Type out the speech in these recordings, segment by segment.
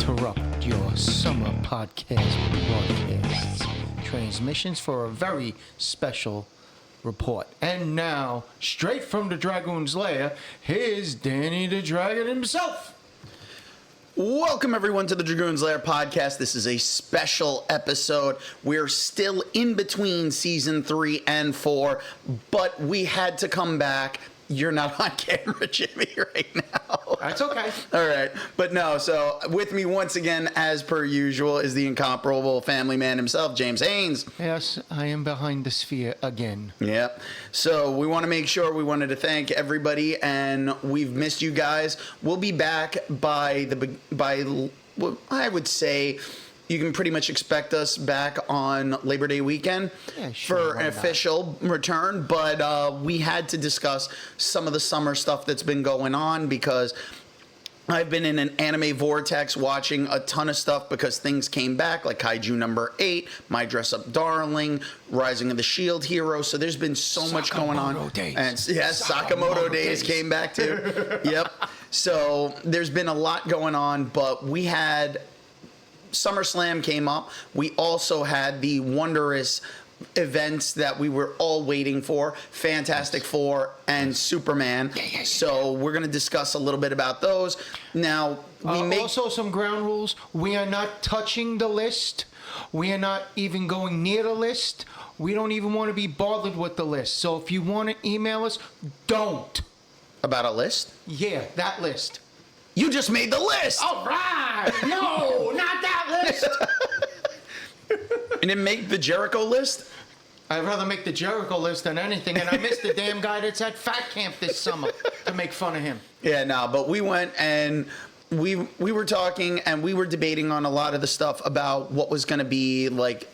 interrupt your summer podcast broadcasts transmissions for a very special report. And now, straight from the Dragoon's lair, here's Danny the Dragon himself. Welcome, everyone, to the Dragoon's Lair podcast. This is a special episode. We're still in between season 3 and 4, but we had to come back. You're not on camera, Jimmy, right now. That's okay. All right. But no, so with me once again, as per usual, is the incomparable family man himself, James Haynes. Yes, I am behind the sphere again. Yep. So we want to make sure, we wanted to thank everybody, and we've missed you guys. We'll be back by I would say, you can pretty much expect us back on Labor Day weekend for an official return. But we had to discuss some of the summer stuff that's been going on because I've been in an anime vortex watching a ton of stuff because things came back, like Kaiju number 8, My Dress Up Darling, Rising of the Shield Hero. So there's been so much going on. Days. And yes, Sakamoto Days came back too. Yep. So there's been a lot going on, but we had Summerslam came up. We also had the wondrous events that we were all waiting for, Fantastic Four and Superman. So we're going to discuss a little bit about those. Now, also some ground rules. We are not touching the list. We are not even going near the list. We don't even want to be bothered with the list. So if you want to email us, don't. About a list? Yeah, that list. You just made the list! All right! No, not that list! And then make the Jericho list? I'd rather make the Jericho list than anything, and I missed the damn guy that's at Fat Camp this summer to make fun of him. Yeah, no, but we went and we were talking and we were debating on a lot of the stuff about what was going to be like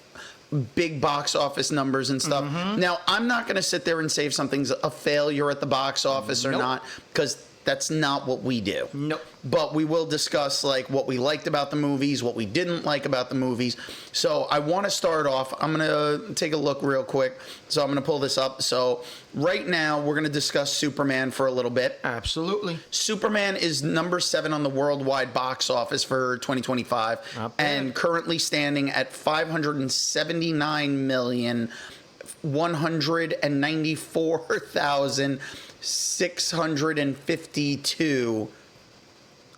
big box office numbers and stuff. Mm-hmm. Now, I'm not going to sit there and say if something's a failure at the box office or not, because that's not what we do. Nope. But we will discuss like what we liked about the movies, what we didn't like about the movies. So I want to start off. I'm going to take a look real quick. So I'm going to pull this up. So right now we're going to discuss Superman for a little bit. Absolutely. Superman is number 7 on the worldwide box office for 2025 and currently standing at 579,194,652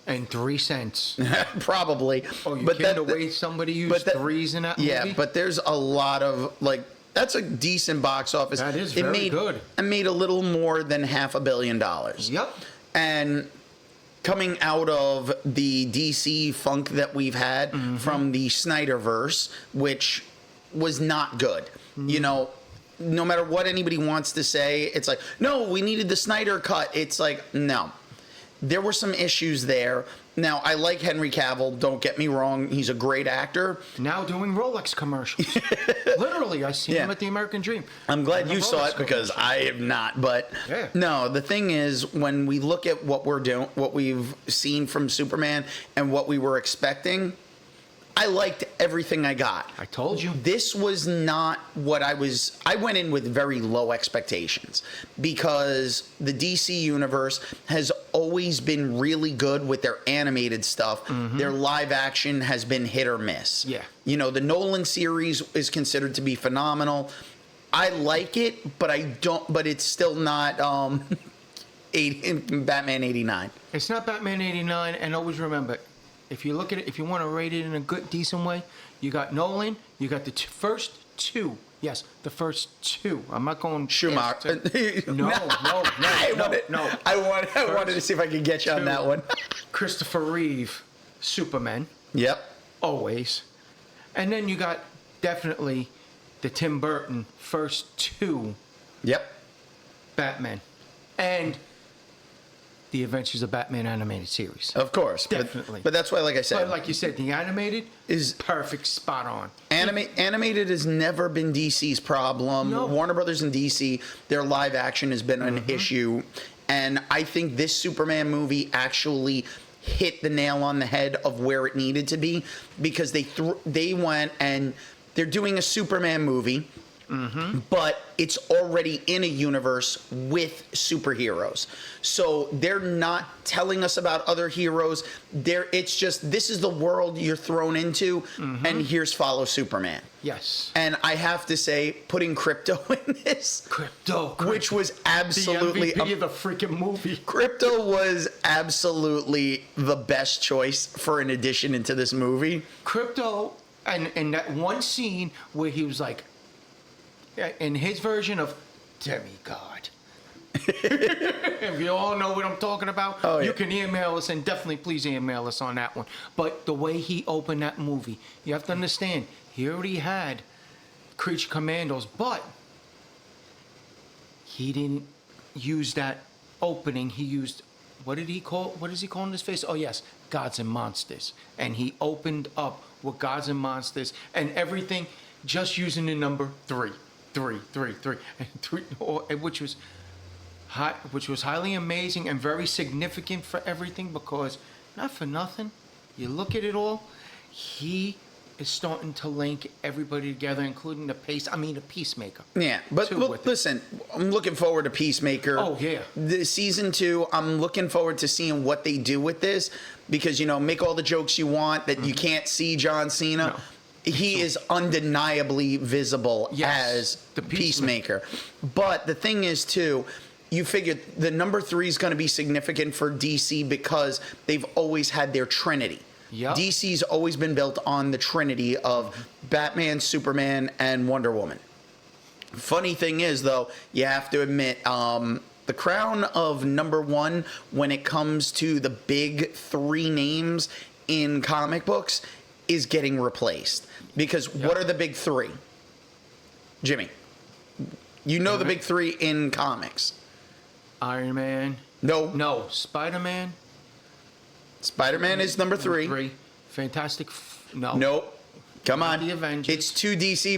and 3 cents. Probably. Oh, you can't away somebody used threes in that movie? Yeah, but there's a lot of like that's a decent box office. That is very good. It made a little more than $500 million. Yep. And coming out of the DC funk that we've had from the Snyderverse, which was not good. You know, no matter what anybody wants to say, it's like, no, we needed the Snyder cut. It's like, no. There were some issues there. Now, I like Henry Cavill. Don't get me wrong. He's a great actor. Now doing Rolex commercials. Literally, I seen him at the American Dream. I'm glad you saw it because I have not. But no, the thing is, when we look at what we're doing, what we've seen from Superman and what we were expecting, I liked everything I got. I told you. This was not what I went in with very low expectations because the DC universe has always been really good with their animated stuff. Their live action has been hit or miss. Yeah. You know, the Nolan series is considered to be phenomenal. I like it, but it's still not Batman 89. It's not Batman 89, and always remember, if you look at it, if you want to rate it in a good, decent way, you got Nolan, you got the first two. Yes, the first two. I'm not going Schumacher. No. I wanted to see if I could get you on that one. Christopher Reeve, Superman. Yep. Always. And then you got definitely the Tim Burton first two. Yep. Batman. And the Adventures of Batman animated series. Of course. Definitely. But that's why, like I said. But like you said, the animated is perfect, spot on. Animated has never been DC's problem. No. Warner Brothers and DC, their live action has been an issue. And I think this Superman movie actually hit the nail on the head of where it needed to be because they went and they're doing a Superman movie. but it's already in a universe with superheroes. So they're not telling us about other heroes. It's just, this is the world you're thrown into, and here's follow Superman. Yes. And I have to say, putting Krypto in this, Krypto. which was absolutely the MVP of the freaking movie. Krypto was absolutely the best choice for an addition into this movie. Krypto, and that one scene where he was like, in his version of demigod. If you all know what I'm talking about, you can email us, and definitely please email us on that one. But the way he opened that movie, you have to understand, he already had Creature Commandos, but he didn't use that opening. He used, what does he call in his face? Oh yes, Gods and Monsters. And he opened up with Gods and Monsters and everything, just using the number 3, which was highly amazing and very significant for everything, because not for nothing, you look at it all, he is starting to link everybody together, including the Peacemaker. Yeah, but listen, I'm looking forward to Peacemaker. Oh yeah, the season 2. I'm looking forward to seeing what they do with this, because make all the jokes you want that you can't see John Cena. No. He is undeniably visible as the Peacemaker. But the thing is, too, you figure the number 3 is going to be significant for DC because they've always had their Trinity. Yep. DC's always been built on the Trinity of Batman, Superman, and Wonder Woman. Funny thing is, though, you have to admit, the crown of number 1 when it comes to the big 3 names in comic books is getting replaced. Because what are the big 3? Jimmy, the big 3 in comics. Iron Man. No. Spider-Man. Spider-Man is number 3. Fantastic. No. Nope. Come on. The Avengers. It's two DC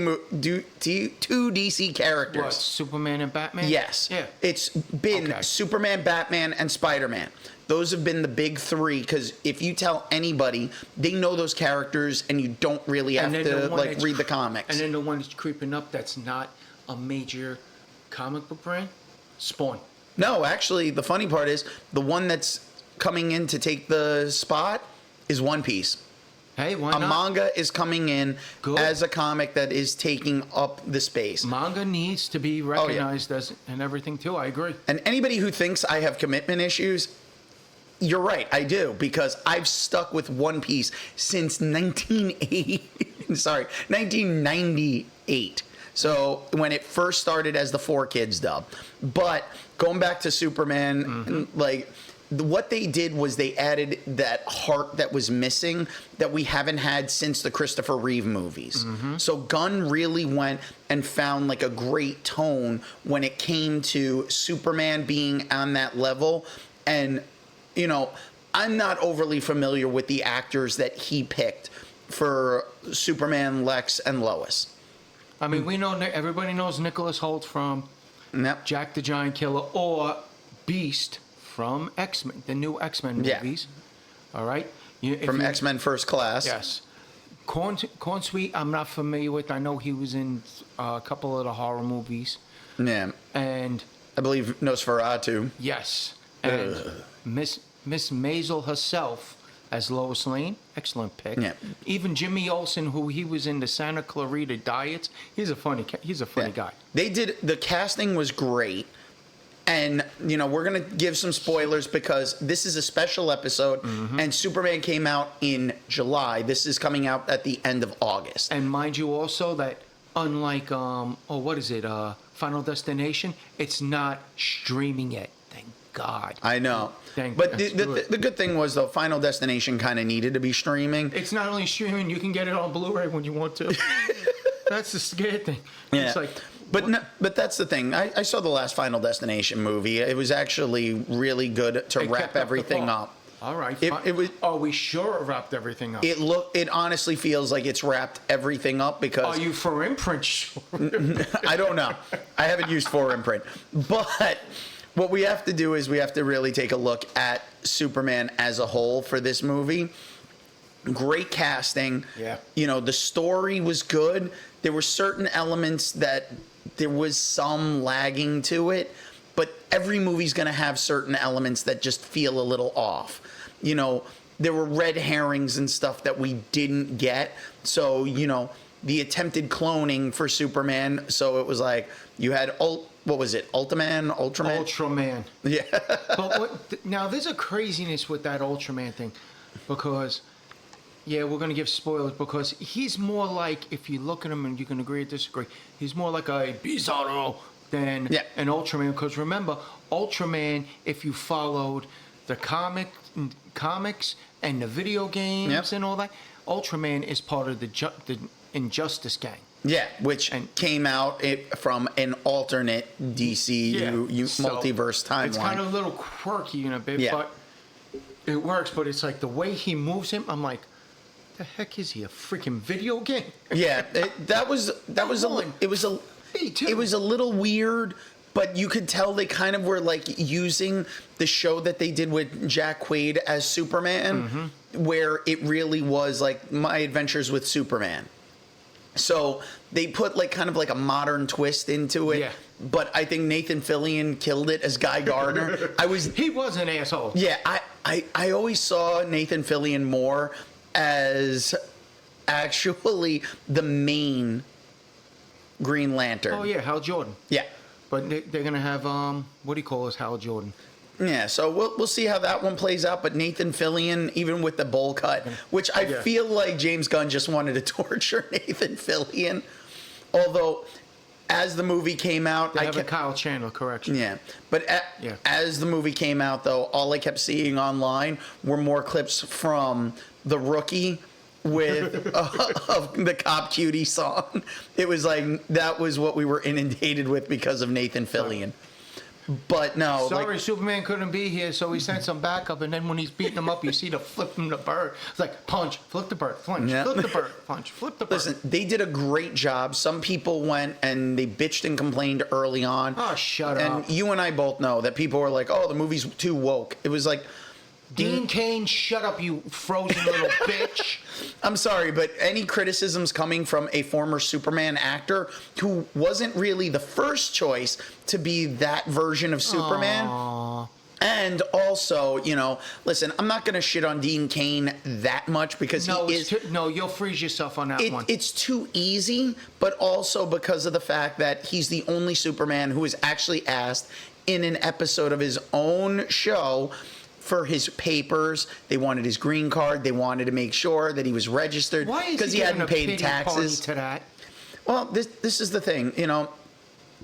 characters. What, Superman and Batman? Yes. Yeah. It's been Superman, Batman, and Spider-Man. Those have been the big 3, because if you tell anybody, they know those characters, and you don't really have to read the comics. And then the one that's creeping up that's not a major comic book brand, Spawn. No, actually, the funny part is the one that's coming in to take the spot is One Piece. Hey, why not? A manga is coming in as a comic that is taking up the space. Manga needs to be recognized as and everything too. I agree. And anybody who thinks I have commitment issues, you're right, I do, because I've stuck with One Piece since 1998. So when it first started as the 4Kids dub. But going back to Superman, what they did was they added that heart that was missing that we haven't had since the Christopher Reeve movies. So Gunn really went and found a great tone when it came to Superman being on that level. And, I'm not overly familiar with the actors that he picked for Superman, Lex, and Lois. I mean, we know everybody knows Nicholas Hoult from Jack the Giant Killer or Beast from X-Men, the new X-Men movies. All right? From X-Men First Class. Yes. Corn Sweet, I'm not familiar with. I know he was in a couple of the horror movies. Yeah. And I believe Nosferatu. Yes. And Miss Maisel herself as Lois Lane, excellent pick. Yeah. Even Jimmy Olsen, who he was in the Santa Clarita Diets, he's a funny guy. The casting was great. And, we're going to give some spoilers because this is a special episode, and Superman came out in July. This is coming out at the end of August. And mind you also that unlike, Final Destination, it's not streaming yet. Thank God. I know. But the good thing was, though, Final Destination kind of needed to be streaming. It's not only streaming, you can get it on Blu-ray when you want to. That's the scary thing. Yeah. It's but that's the thing. I saw the last Final Destination movie. It was actually really good to wrap everything up. All right. We sure wrapped everything up. It honestly feels like it's wrapped everything up because. Are you for imprint sure? I don't know. I haven't used for imprint, but. What we have to do is we have to really take a look at Superman as a whole for this movie. Great casting. Yeah. You know, the story was good. There were certain elements that there was some lagging to it, but every movie's going to have certain elements that just feel a little off. You know, there were red herrings and stuff that we didn't get. So, you know, the attempted cloning for Superman. So it was like you had, what was it? Ultraman? Yeah. But now there's a craziness with that Ultraman thing because, yeah, we're going to give spoilers because he's more like, if you look at him and you can agree or disagree, he's more like a Bizarro than an Ultraman. Because remember, Ultraman, if you followed the comics and the video games and all that, Ultraman is part of the Injustice gang. Yeah, which came out from an alternate DC multiverse timeline. It's kind of a little quirky in a bit, but it works. But it's like the way he moves him, I'm like, the heck is he, a freaking video game? Yeah, it was a little weird, but you could tell they kind of were like using the show that they did with Jack Quaid as Superman, where it really was like My Adventures with Superman. So they put like kind of like a modern twist into it. Yeah. But I think Nathan Fillion killed it as Guy Gardner. He was an asshole. Yeah, I always saw Nathan Fillion more as actually the main Green Lantern. Oh yeah, Hal Jordan. Yeah. But they're gonna have what do you call us, Hal Jordan? Yeah, so we'll see how that one plays out. But Nathan Fillion, even with the bowl cut, which I feel like James Gunn just wanted to torture Nathan Fillion. Although, as the movie came out, they have a Kyle Chandler correction. Yeah, but as the movie came out, though, all I kept seeing online were more clips from The Rookie with of the Cop Cutie song. It was like that was what we were inundated with because of Nathan Fillion. But no. Sorry, Superman couldn't be here, so he sent some backup, and then when he's beating him up, you see the flip him the bird. It's like, punch, flip the bird, punch, flip the bird, punch, flip the bird. Listen, they did a great job. Some people went and they bitched and complained early on. Oh, shut up. And you and I both know that people were like, oh, the movie's too woke. It was like... Dean Cain, shut up, you frozen little bitch. I'm sorry, but any criticisms coming from a former Superman actor who wasn't really the first choice to be that version of Superman. Aww. And also, you know, listen, I'm not going to shit on Dean Cain that much because you'll freeze yourself on that one. It's too easy, but also because of the fact that he's the only Superman who was actually asked in an episode of his own show for his papers. They wanted his green card. They wanted to make sure that he was registered because he hadn't paid taxes. To that? Well, this is the thing, you know.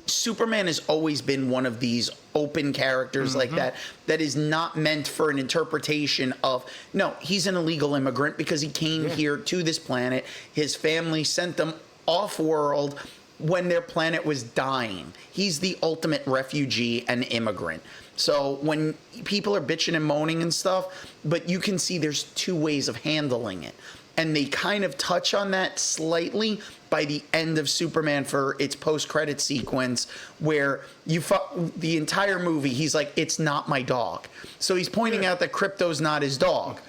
Superman has always been one of these open characters like that is not meant for an interpretation of, no, he's an illegal immigrant because he came here to this planet. His family sent them off-world when their planet was dying. He's the ultimate refugee and immigrant. So when people are bitching and moaning and stuff, but you can see there's two ways of handling it. And they kind of touch on that slightly by the end of Superman for its post-credit sequence where the entire movie, he's like, it's not my dog. So he's pointing out that Krypto's not his dog.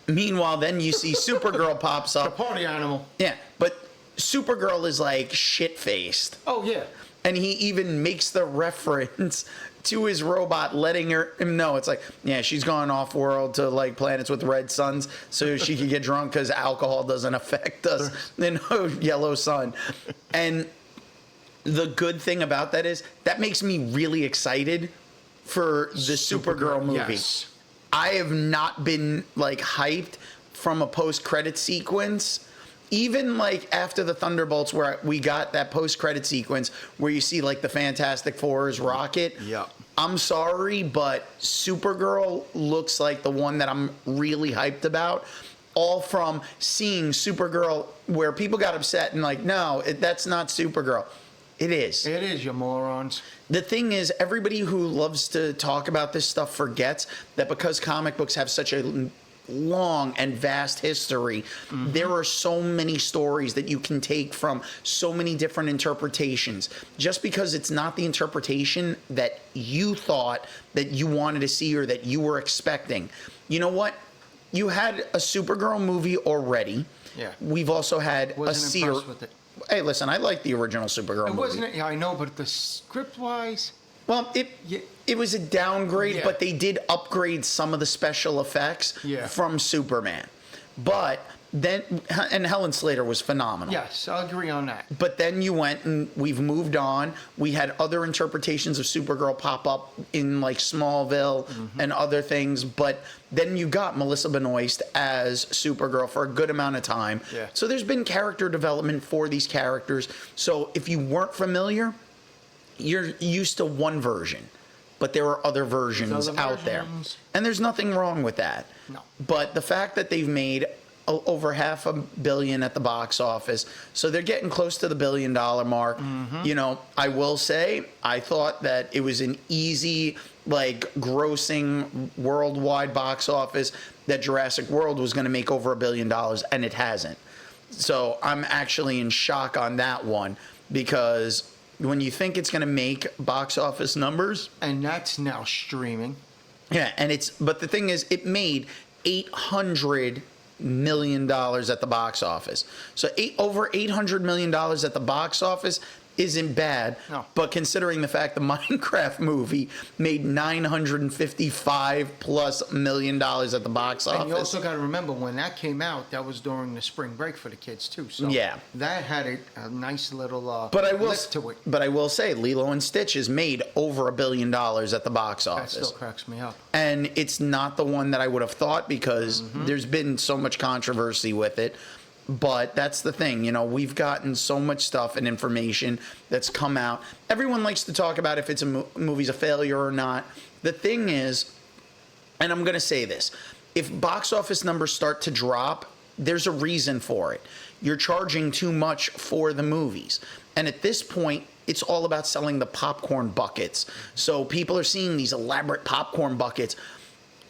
Meanwhile, then you see Supergirl pops up. The party animal. Yeah, but Supergirl is like shit-faced. Oh, yeah. And he even makes the reference to his robot, letting him know. It's like, yeah, she's gone off world to like planets with red suns so she can get drunk because alcohol doesn't affect us in a yellow sun. And the good thing about that is that makes me really excited for the Supergirl movie. Yes. I have not been like hyped from a post-credit sequence. Even like after the Thunderbolts, where we got that post-credit sequence where you see like the Fantastic Four's rocket. Yeah. I'm sorry, but Supergirl looks like the one that I'm really hyped about. All from seeing Supergirl where people got upset and like, no, that's not Supergirl. It is. It is, you morons. The thing is, everybody who loves to talk about this stuff forgets that because comic books have such a long and vast history, there are so many stories that you can take from so many different interpretations. Just because it's not the interpretation that you thought that you wanted to see or that you were expecting, you know what? you had a Supergirl movie already. Yeah. We've also had Wasn't a series. impressed with it. Hey, listen, I like the original Supergirl It movie. wasn't. Yeah, I know, but the script wise. Well, it was a downgrade, Yeah. but they did upgrade some of the special effects from Superman. But then, and Helen Slater was phenomenal. Yes, I'll agree on that. But then you went and we've moved on. We had other interpretations of Supergirl pop up in like Smallville and other things. But then you got Melissa Benoist as Supergirl for a good amount of time. Yeah. So there's been character development for these characters. So if you weren't familiar, you're used to one version. But there are other versions out there. And there's nothing wrong with that. No. But the fact that they've made over $500 million at the box office, so they're getting close to the $1 billion mark. You know, I will say, I thought that it was an easy, like, grossing worldwide box office that Jurassic World was going to make over $1 billion, and it hasn't. So I'm actually in shock on that one, because when you think it's going to make box office numbers, And that's now streaming. yeah, but the thing is, it made $800 million at the box office. So over $800 million at the box office isn't bad. No. But considering the fact the Minecraft movie made $955+ million at the box office. And you also got to remember, when that came out, that was during the spring break for the kids too. So Yeah. that had a nice little lift to it. But I will say, Lilo and Stitch has made over $1 billion at the box That office. still cracks me up. And it's not the one that I would have thought, because Mm-hmm. there's been so much controversy with it. But that's the thing, you know, we've gotten so much stuff and information that's come out. Everyone likes to talk about if it's a movie's a failure or not. The thing is, and I'm going to say this, if box office numbers start to drop, there's a reason for it. You're charging too much for the movies. And at this point, it's all about selling the popcorn buckets. So people are seeing these elaborate popcorn buckets.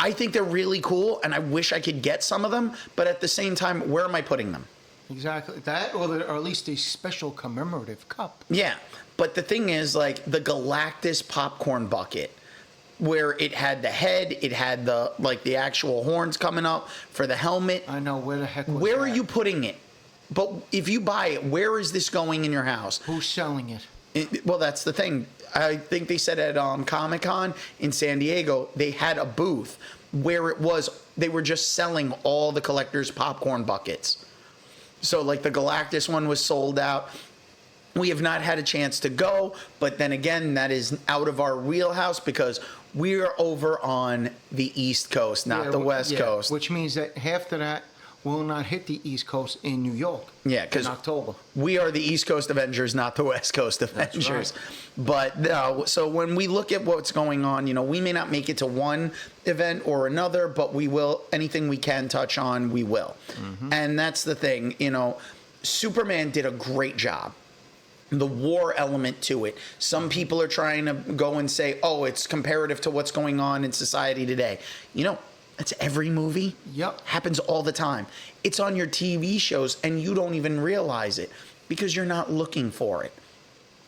I think they're really cool, and I wish I could get some of them, but at the same time, where am I putting them? Exactly. That, or at least a special commemorative cup. Yeah, but the thing is, like, the Galactus popcorn bucket, where it had the head, it had the actual horns coming up for the helmet. I know, where the heck was Where are that? you putting it? But if you buy it, where is this going in your house? Who's selling it? Well, that's the thing. I think they said at Comic-Con in San Diego, they had a booth where they were just selling all the collector's popcorn buckets. So, like, the Galactus one was sold out. We have not had a chance to go, but then again, that is out of our wheelhouse, because we're over on the East Coast, not the West Coast. Which means that half of that will not hit the East Coast in New York. Yeah, because in October. We are the East Coast Avengers, not the West Coast Avengers. That's But no, so when we look at what's going on, you know, we may not make it to one event or another, but we will. Anything we can touch on, we will. And that's the thing, you know. Superman did a great job. The war element to it. Some people are trying to go and say, oh, it's comparative to what's going on in society today. You know, that's every movie. Yep. Happens all the time. It's on your TV shows, and you don't even realize it because you're not looking for it.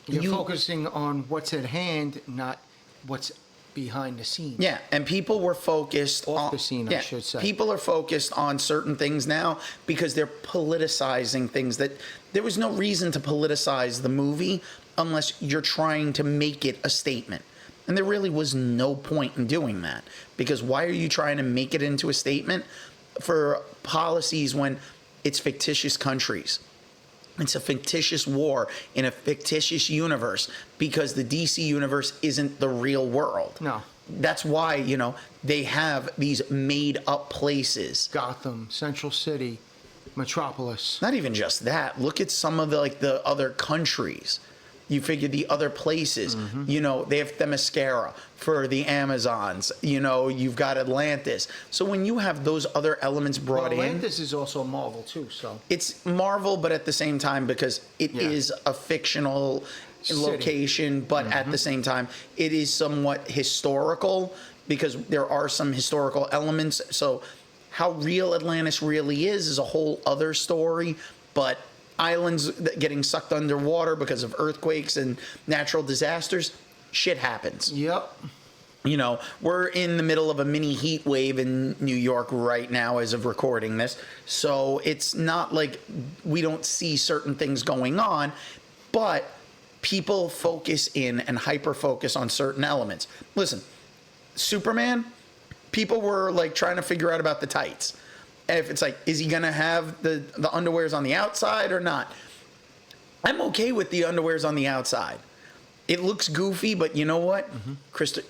You're focusing on what's at hand, not what's behind the scenes. Yeah, and people were focused Off on the scene, I should say. People are focused on certain things now because they're politicizing things that there was no reason to politicize the movie unless you're trying to make it a statement. And there really was no point in doing that, because why are you trying to make it into a statement for policies when it's fictitious countries? It's a fictitious war in a fictitious universe, because the DC universe isn't the real world. No. That's why, you know, they have these made up places. Gotham, Central City, Metropolis. Not even just that. Look at some of the other countries. You figure the other places, you know, they have Themyscira for the Amazons. You know, you've got Atlantis. So when you have those other elements brought in. Atlantis is also Marvel too, so. It's Marvel, but at the same time, because it is a fictional location, but at the same time, it is somewhat historical, because there are some historical elements. So how real Atlantis really is a whole other story, but islands getting sucked underwater because of earthquakes and natural disasters, shit happens. Yep. You know, we're in the middle of a mini heat wave in New York right now as of recording this. So it's not like we don't see certain things going on, but people focus in and hyper focus on certain elements. Listen, Superman, people were like trying to figure out about the tights. If it's like, is he going to have the underwears on the outside or not? I'm okay with the underwears on the outside. It looks goofy, but you know what?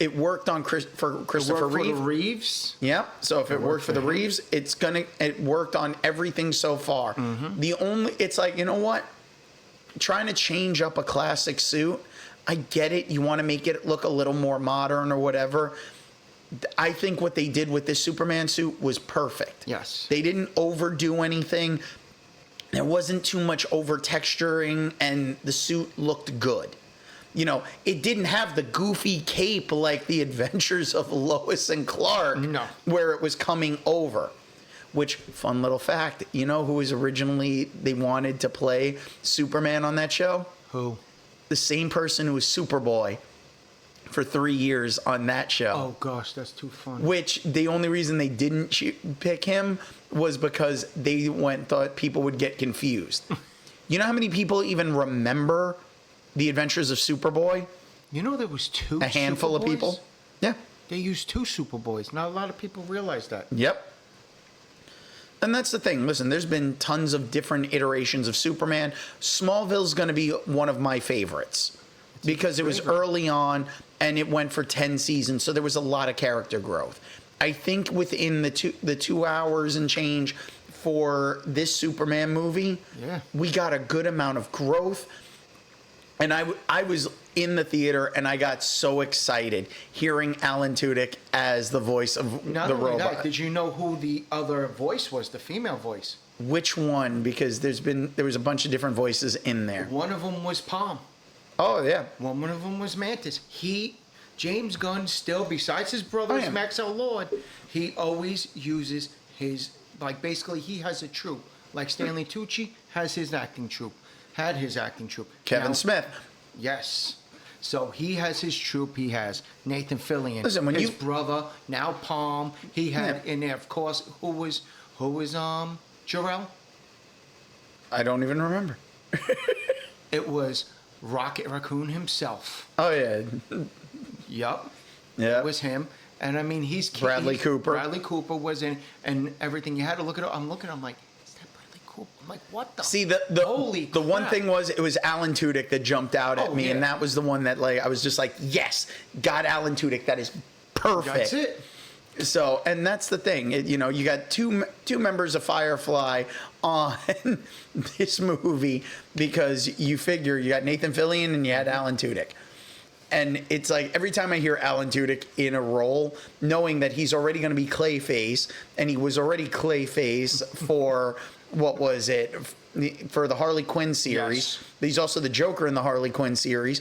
It worked on for Christopher Reeve. For the Reeves. Yep. So if it worked for the Reeves, it worked on everything so far. It's like, you know what? Trying to change up a classic suit, I get it. You want to make it look a little more modern or whatever. I think what they did with this Superman suit was perfect. Yes. They didn't overdo anything. There wasn't too much over texturing, and the suit looked good. You know, it didn't have the goofy cape like the Adventures of Lois and Clark, where it was coming over. Which, fun little fact, you know who was originally they wanted to play Superman on that show? Who? The same person who was Superboy for 3 years on that show. Oh gosh, that's too funny. Which the only reason they didn't pick him was because they thought people would get confused. You know how many people even remember The Adventures of Superboy? You know there was two. A handful of people. Yeah. They used two Superboys. Not a lot of people realize that. Yep. And that's the thing. Listen, there's been tons of different iterations of Superman. Smallville's going to be one of my favorites because it was early on and it went for 10 seasons, so there was a lot of character growth. I think within the 2 hours and change for this Superman movie, we got a good amount of growth. And I was in the theater and I got so excited hearing Alan Tudyk as the voice of the robot. That, did you know who the other voice was, the female voice? Which one? Because there was a bunch of different voices in there. One of them was Palm. Oh, yeah. One of them was Mantis. James Gunn, still, besides his brother, Max L. Lord, he always uses his, like, basically, he has a troupe. Like Stanley Tucci has his acting troupe. Had his acting troupe. Kevin Smith. Yes. So he has his troupe. He has Nathan Fillion, his brother, now Palm. He had in there, of course, who was Jarrell? I don't even remember. It was Rocket Raccoon himself. Oh, yeah. Yup. Yeah. It was him. And I mean, Bradley Cooper. Bradley Cooper was in, and everything. You had to look at it. I'm like, is that Bradley Cooper? I'm like, what the? See, the one thing was, it was Alan Tudyk that jumped out at me, and that was the one that, like, I was just like, yes, got Alan Tudyk. That is perfect. That's it. So, and that's the thing. You know, you got two members of Firefly on this movie because you figure you got Nathan Fillion and you had Alan Tudyk. And it's like every time I hear Alan Tudyk in a role, knowing that he's already going to be Clayface, and he was already Clayface for, what was it, for the Harley Quinn series. Yes. He's also the Joker in the Harley Quinn series.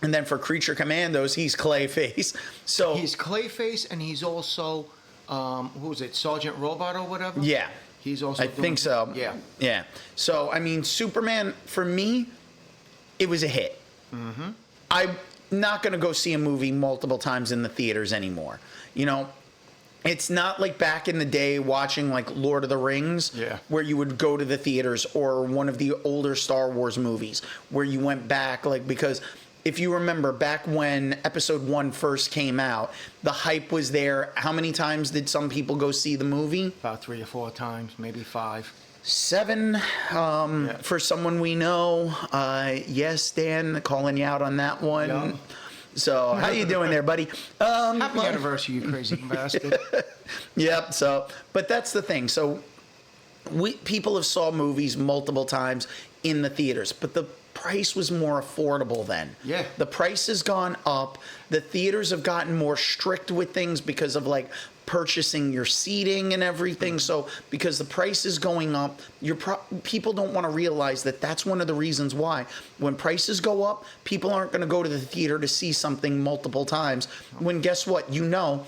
And then for Creature Commandos, he's Clayface. So he's Clayface, and he's also, who was it, Sergeant Robot or whatever? Yeah. He's also I think so. Yeah. Yeah. So, I mean, Superman, for me, it was a hit. Mm-hmm. I'm not going to go see a movie multiple times in the theaters anymore. You know, it's not like back in the day watching like Lord of the Rings, where you would go to the theaters, or one of the older Star Wars movies where you went back, like, because if you remember back when episode 1 first came out, the hype was there. How many times did some people go see the movie? About 3 or 4 times, maybe 5. 7 for someone we know. Yes, Dan, calling you out on that one. Yeah. So how you doing there, buddy? Happy anniversary, you crazy bastard. Yep. So, but that's the thing. So people have saw movies multiple times in the theaters, but the price was more affordable then. Yeah. The price has gone up. The theaters have gotten more strict with things because of like purchasing your seating and everything. So because the price is going up, people don't want to realize that that's one of the reasons why when prices go up, people aren't going to go to the theater to see something multiple times. When guess what? You know,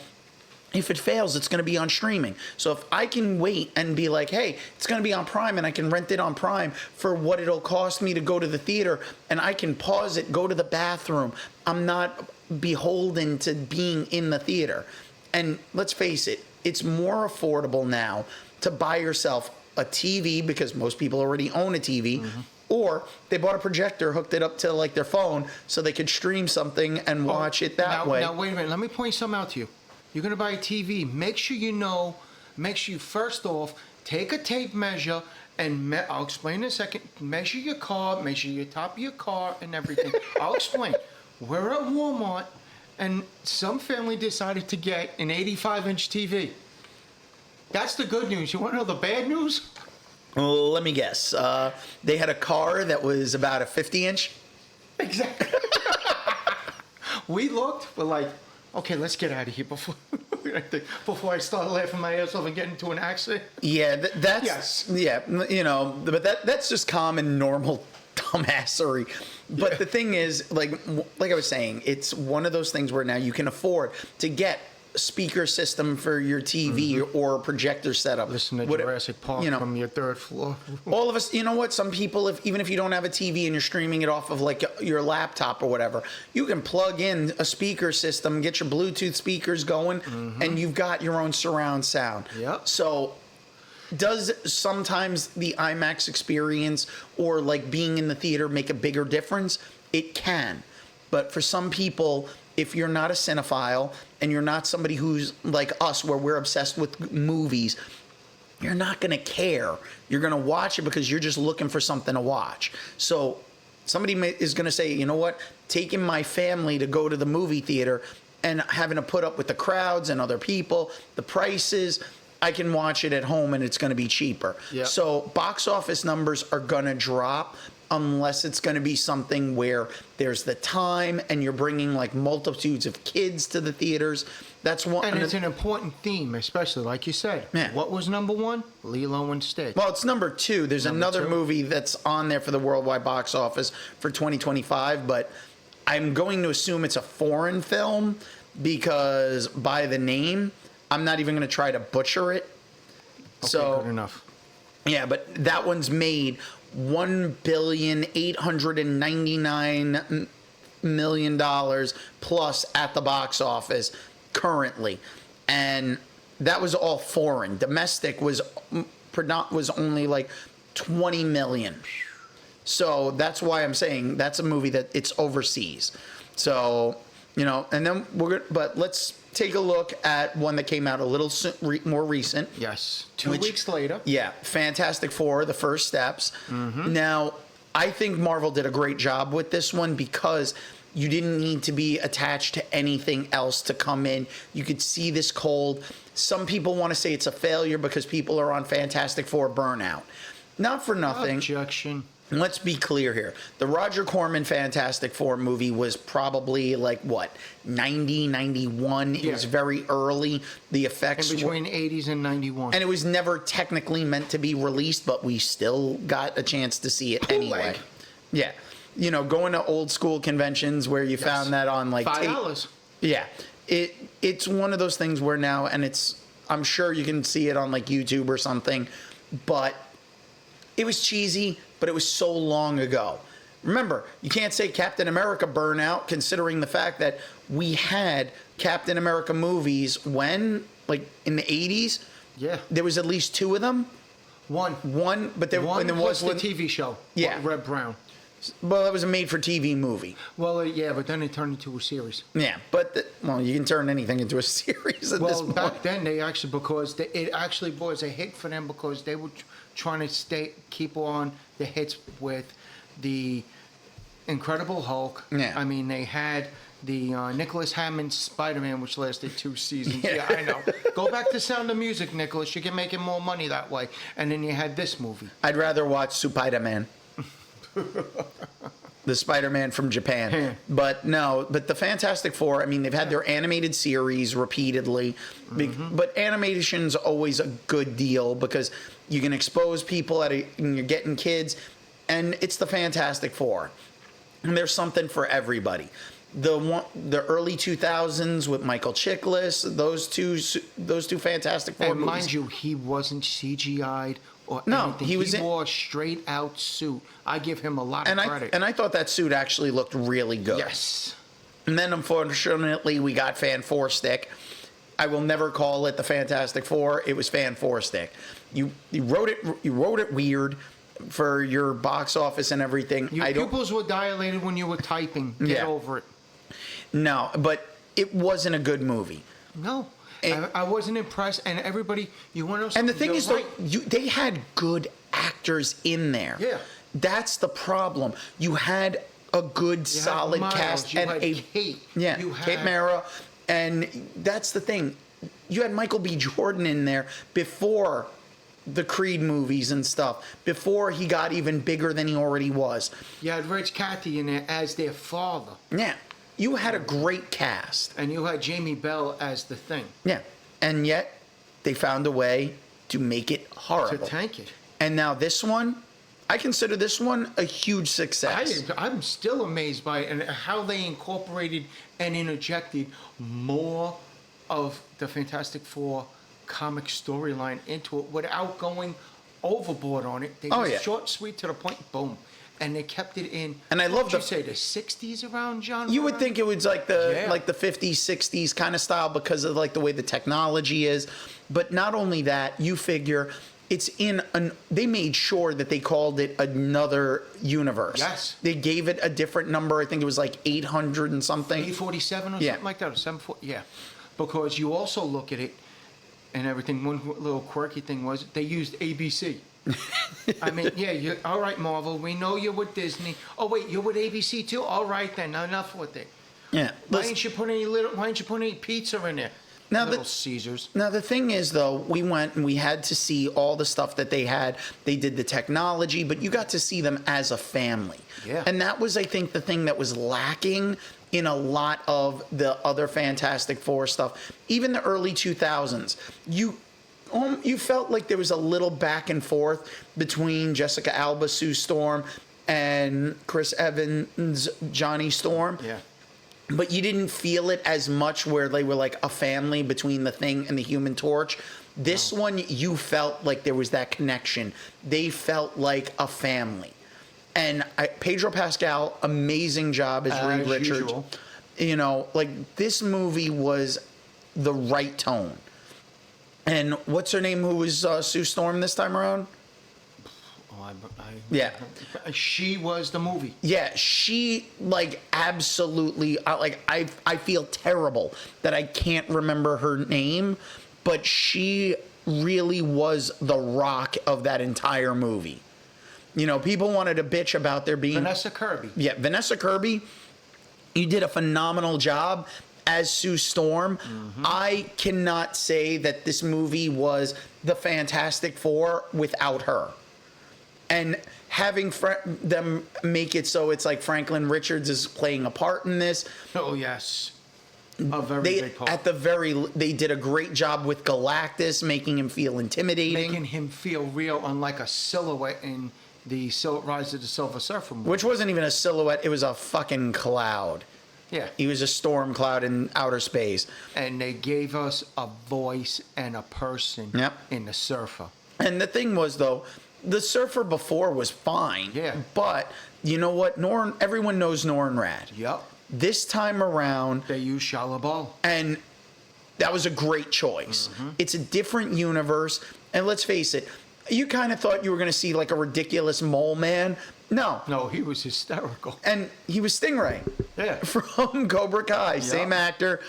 if it fails, it's going to be on streaming. So if I can wait and be like, hey, it's going to be on Prime, and I can rent it on Prime for what it'll cost me to go to the theater, and I can pause it, go to the bathroom. I'm not beholden to being in the theater. And let's face it, it's more affordable now to buy yourself a TV, because most people already own a TV, or they bought a projector, hooked it up to like their phone so they could stream something and watch it that way. Now, wait a minute. Let me point something out to you. You're going to buy a TV. Make sure you first off, take a tape measure, and I'll explain in a second. Measure your car, measure your top of your car and everything. I'll explain. We're at Walmart, and some family decided to get an 85-inch TV. That's the good news. You want to know the bad news? Well, let me guess. They had a car that was about a 50-inch. Exactly. We looked. We're like, okay, let's get out of here before I start laughing my ass off and get into an accident. Yeah, that's but that's just common, normal dumbassery. But the thing is, like I was saying, it's one of those things where now you can afford to get speaker system for your TV or a projector setup. Listen to Jurassic Park from your third floor. All of us, you know what? Some people, even if you don't have a TV and you're streaming it off of like your laptop or whatever, you can plug in a speaker system, get your Bluetooth speakers going, and you've got your own surround sound. Yep. So does sometimes the IMAX experience or like being in the theater make a bigger difference? It can. But for some people, if you're not a cinephile and you're not somebody who's like us, where we're obsessed with movies, you're not going to care. You're going to watch it because you're just looking for something to watch. So somebody is going to say, you know what, taking my family to go to the movie theater and having to put up with the crowds and other people, the prices, I can watch it at home and it's going to be cheaper. Yep. So box office numbers are going to drop, unless it's going to be something where there's the time and you're bringing like multitudes of kids to the theaters. That's one. And it's an important theme, especially like you said. Yeah. What was number one? Lilo and Stitch. Well, it's number two. There's another movie that's on there for the worldwide box office for 2025, but I'm going to assume it's a foreign film because by the name, I'm not even going to try to butcher it. Okay, So good enough. Yeah, but that one's made $1,899,000,000 plus at the box office currently, and that was all foreign. Domestic was only like 20 million. So that's why I'm saying that's a movie that it's overseas. So and then but let's take a look at one that came out a little more recent. Yes, 2 weeks later. Yeah, Fantastic Four, The First Steps. Now, I think Marvel did a great job with this one because you didn't need to be attached to anything else to come in. You could see this cold. Some people want to say it's a failure because people are on Fantastic Four burnout. Not for nothing. Objection. Let's be clear here. The Roger Corman Fantastic Four movie was probably like, 90, 91? It was very early. The effects In between 80s and 91. and it was never technically meant to be released, but we still got a chance to see it anyway. Yeah. Going to old school conventions where you found that on like $5. Yeah. It's one of those things where now, and I'm sure you can see it on like YouTube or something, but it was cheesy, but it was so long ago. Remember, you can't say Captain America burnout, considering the fact that we had Captain America movies when, like, in the 80s? Yeah. There was at least two of them? One, but there was was the TV show. Yeah. Red Brown. Well, it was a made-for-TV movie. Well, yeah, but then it turned into a series. Yeah, but you can turn anything into a series at this point. Back then it actually was a hit for them because they were trying to keep on the hits with the Incredible Hulk. Yeah. I mean, they had the Nicholas Hammond Spider-Man, which lasted 2 seasons. Yeah, I know. Go back to Sound of Music, Nicholas. You can make more money that way. And then you had this movie. I'd rather watch Spider-Man. The Spider-Man from Japan. But the Fantastic Four, I mean, they've had their animated series repeatedly. But animation's always a good deal because you can expose people and you're getting kids. And it's the Fantastic Four. And there's something for everybody. The early 2000s with Michael Chiklis, those two Fantastic Four and movies. mind you, he wasn't CGI'd or No, anything. he wore a straight out suit. I give him a lot of credit. And I thought that suit actually looked really good. Yes. And then, unfortunately, we got Fan Four Stick. I will never call it the Fantastic Four. It was Fan Four Stick. You wrote it weird for your box office and everything. Your pupils were dilated when you were typing. Get over it. No, but it wasn't a good movie. No. I wasn't impressed, and everybody, you want to know something? And the thing is, right. they had good actors in there. Yeah. That's the problem. You had a good, solid Miles, cast. you And had Kate. Yeah, You Kate had- Mara. And that's the thing. You had Michael B. Jordan in there before the Creed movies and stuff, before he got even bigger than he already was. You had Rich Cathy in there as their father. Yeah. You had a great cast. And you had Jamie Bell as the Thing. Yeah. And yet, they found a way to make it horrible. To tank it. And now this one, I consider this one a huge success. I'm still amazed by it and how they incorporated and interjected more of the Fantastic Four comic storyline into it without going overboard on it. They just short, sweet, to the point, boom. And they kept it in. And I love you say the 60s around John. You would think it was like the 50s, 60s kind of style because of like the way the technology is. But not only that, you figure it's in they made sure that they called it another universe. Yes. They gave it a different number. I think it was like 800 and something. 847 or something like that, or 740. Yeah. Because you also look at it and everything. One little quirky thing was they used ABC. I mean, you're all right, Marvel. We know you're with Disney. Oh wait, you're with ABC too. All right then, enough with it. Yeah. Why didn't you put any pizza in there? Now Little Caesars. Now the thing is, though, we went and we had to see all the stuff that they had. They did the technology, but you got to see them as a family. Yeah. And that was, I think, the thing that was lacking in a lot of the other Fantastic Four stuff. Even the early 2000s, you felt like there was a little back and forth between Jessica Alba, Sue Storm, and Chris Evans, Johnny Storm. Yeah. But you didn't feel it as much where they were like a family between the Thing and the Human Torch. This one, you felt like there was that connection. They felt like a family. And Pedro Pascal, amazing job as Reed Richards. Usual. You know, like this movie was the right tone. And what's her name who was Sue Storm this time around? Yeah. She was the movie. Yeah, she like absolutely I feel terrible that I can't remember her name, but she really was the rock of that entire movie. You know, people wanted to bitch about there being Vanessa Kirby. Yeah, Vanessa Kirby, you did a phenomenal job as Sue Storm. Mm-hmm. I cannot say that this movie was the Fantastic Four without her. And having them make it so it's like Franklin Richards is playing a part in this. Oh, yes. A very big part. They did a great job with Galactus, making him feel intimidating. Making him feel real, unlike a silhouette in the Rise of the Silver Surfer movie. Which wasn't even a silhouette, it was a fucking cloud. Yeah. He was a storm cloud in outer space. And they gave us a voice and a person in the Surfer. And the thing was, though, the Surfer before was fine. Yeah. But you know what? Everyone knows Nornrad. Yep. This time around, they used Shalabal. And that was a great choice. Mm-hmm. It's a different universe. And let's face it, you kind of thought you were going to see like a ridiculous mole man. No, he was hysterical. And he was Stingray. Yeah. From Cobra Kai. Yep. Same actor.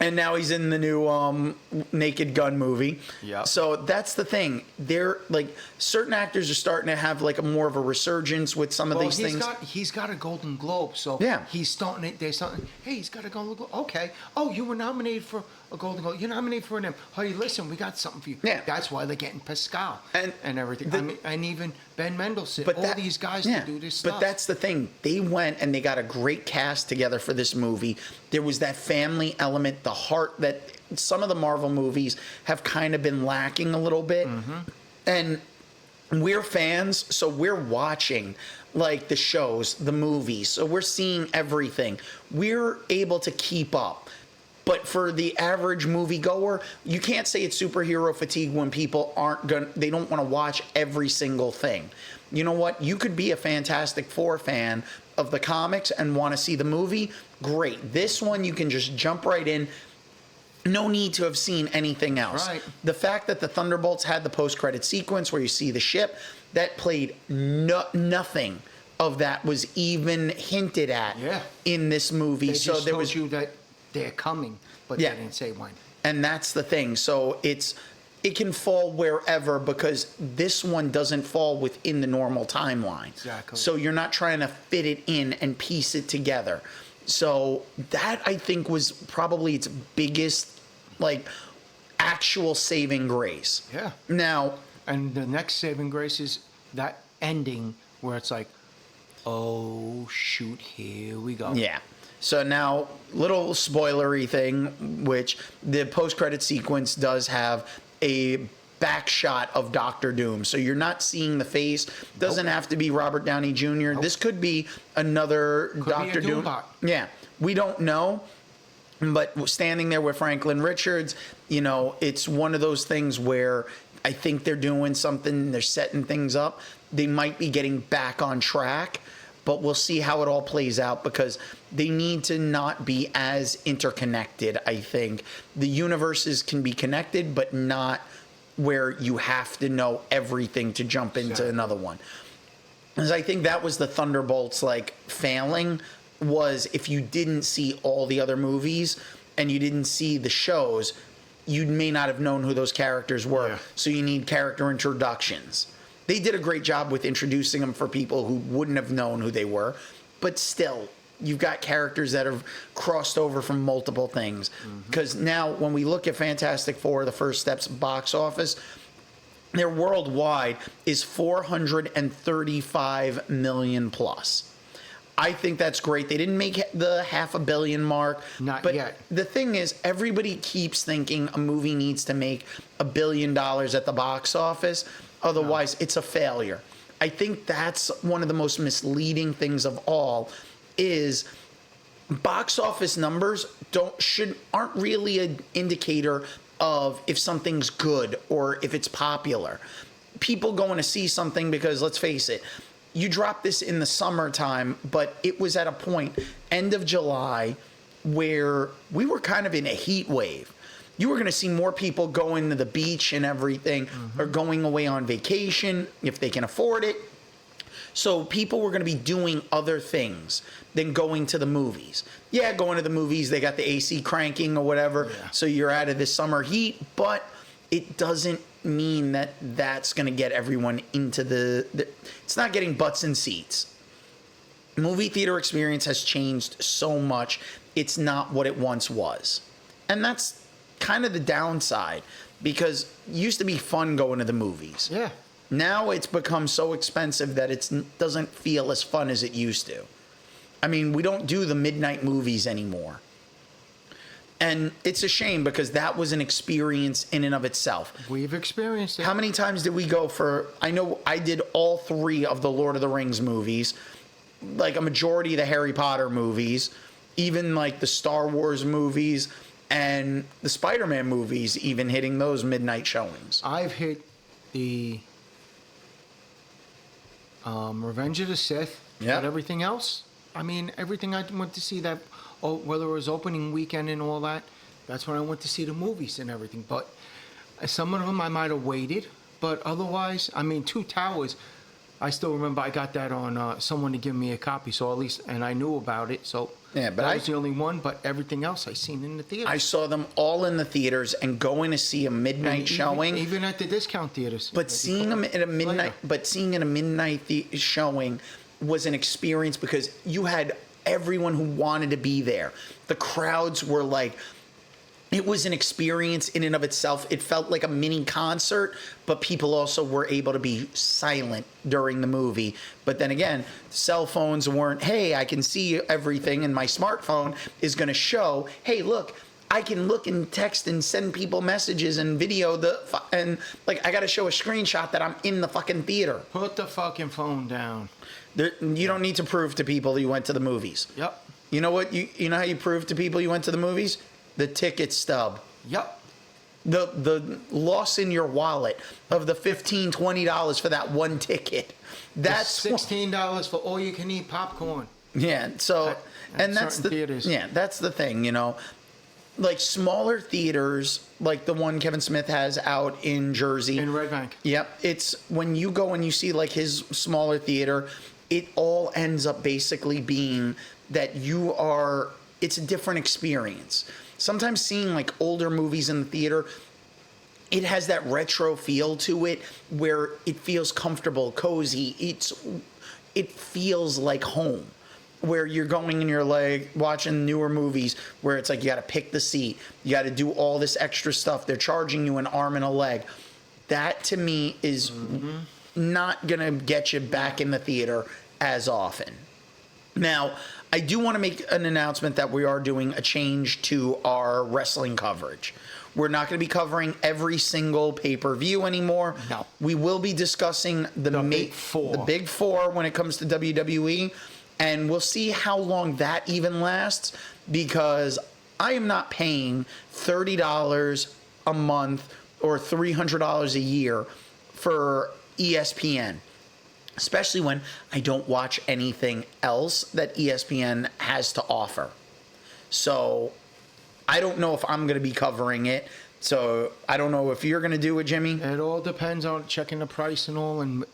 And now he's in the new Naked Gun movie. Yeah. So that's the thing. They're like certain actors are starting to have like more of a resurgence with some of these things. He's got a Golden Globe, so he's starting. They're starting. Hey, he's got a Golden Globe. Okay. Oh, you were nominated for a Golden Globe. You're nominated for an M. Hey, listen, we got something for you. Yeah. That's why they're getting Pascal and everything. And even Ben Mendelsohn. But all these guys to do this stuff. But that's the thing. They went and they got a great cast together for this movie. There was that family element, the heart that some of the Marvel movies have kind of been lacking a little bit. Mm-hmm. And we're fans, so we're watching like the shows, the movies. So we're seeing everything. We're able to keep up. But for the average moviegoer, you can't say it's superhero fatigue when people they don't want to watch every single thing. You know what? You could be a Fantastic Four fan, of the comics and want to see the movie, great. This one you can just jump right in. No need to have seen anything else. Right. The fact that the Thunderbolts had the post-credit sequence where you see the ship, that played nothing of that was even hinted at in this movie. They so just there told was you that they're coming, but they didn't say when. And that's the thing. So it can fall wherever because this one doesn't fall within the normal timeline. Exactly. So you're not trying to fit it in and piece it together. So that I think was probably its biggest, like, actual saving grace. Yeah. Now, and the next saving grace is that ending where it's like, oh shoot, here we go. Yeah. So now, little spoilery thing, which the post-credit sequence does have a back shot of Doctor Doom. So you're not seeing the face. Doesn't have to be Robert Downey Jr. This could be another Doctor Doom. Yeah. We don't know. But standing there with Franklin Richards, you know, it's one of those things where I think they're doing something, they're setting things up. They might be getting back on track, but we'll see how it all plays out because they need to not be as interconnected, I think. The universes can be connected, but not where you have to know everything to jump into another one. Because I think that was the Thunderbolts, like, failing, was if you didn't see all the other movies and you didn't see the shows, you may not have known who those characters were. Yeah. So you need character introductions. They did a great job with introducing them for people who wouldn't have known who they were. But still, you've got characters that have crossed over from multiple things. Because now when we look at Fantastic Four, the first steps box office, their worldwide is 435 million plus. I think that's great. They didn't make the $500 million mark. Not yet. The thing is, everybody keeps thinking a movie needs to make $1 billion at the box office. Otherwise, it's a failure. I think that's one of the most misleading things of all is box office numbers aren't really an indicator of if something's good or if it's popular. People going to see something because, let's face it, you dropped this in the summertime, but it was at a point, end of July, where we were kind of in a heat wave. You were going to see more people going to the beach and everything, or going away on vacation if they can afford it. So people were going to be doing other things than going to the movies. Yeah, going to the movies, they got the AC cranking or whatever, so you're out of the summer heat, but it doesn't mean that that's going to get everyone into the it's not getting butts in seats. Movie theater experience has changed so much. It's not what it once was. And that's kind of the downside because it used to be fun going to the movies. Yeah. Now it's become so expensive that it doesn't feel as fun as it used to. I mean, we don't do the midnight movies anymore. And it's a shame because that was an experience in and of itself. We've experienced it. How many times did we go for... I know I did all 3 of the Lord of the Rings movies, like a majority of the Harry Potter movies, even like the Star Wars movies and the Spider-Man movies, even hitting those midnight showings. I've hit the Revenge of the Sith, but everything else, I mean, everything I went to see that... whether it was opening weekend and all that, that's when I went to see the movies and everything. But some of them I might have waited, but otherwise, I mean, Two Towers, I still remember I got that on someone to give me a copy, so at least, and I knew about it, so but that was the only one, but everything else I seen in the theaters. I saw them all in the theaters and going to see a midnight showing. Even at the discount theaters. But seeing them at a midnight, showing was an experience because you had everyone who wanted to be there. The crowds were like, it was an experience in and of itself. It felt like a mini concert, but people also were able to be silent during the movie. But then again, cell phones weren't, hey, I can see everything and my smartphone is going to show, hey, look, I can look and text and send people messages and video and like I got to show a screenshot that I'm in the fucking theater. Put the fucking phone down. You don't need to prove to people you went to the movies. Yep. You know what? You know how you prove to people you went to the movies? The ticket stub. Yep. The loss in your wallet of the $15, $20 for that one ticket. That's $16 for all you can eat popcorn. Yeah. So, and that's certain theaters. that's the thing, you know. Like smaller theaters, like the one Kevin Smith has out in Jersey. In Red Bank. Yep. It's when you go and you see like his smaller theater, it all ends up basically being that it's a different experience. Sometimes seeing like older movies in the theater, it has that retro feel to it where it feels comfortable, cozy. It feels like home. Where you're going and you're like watching newer movies where it's like you got to pick the seat, you got to do all this extra stuff. They're charging you an arm and a leg. That to me is not going to get you back in the theater as often. Now, I do want to make an announcement that we are doing a change to our wrestling coverage. We're not going to be covering every single pay-per-view anymore. No. We will be discussing the Big Four. The Big Four when it comes to WWE. And we'll see how long that even lasts, because I am not paying $30 a month or $300 a year for ESPN, especially when I don't watch anything else that ESPN has to offer. So I don't know if I'm going to be covering it. So I don't know if you're going to do it, Jimmy. It all depends on checking the price and all, and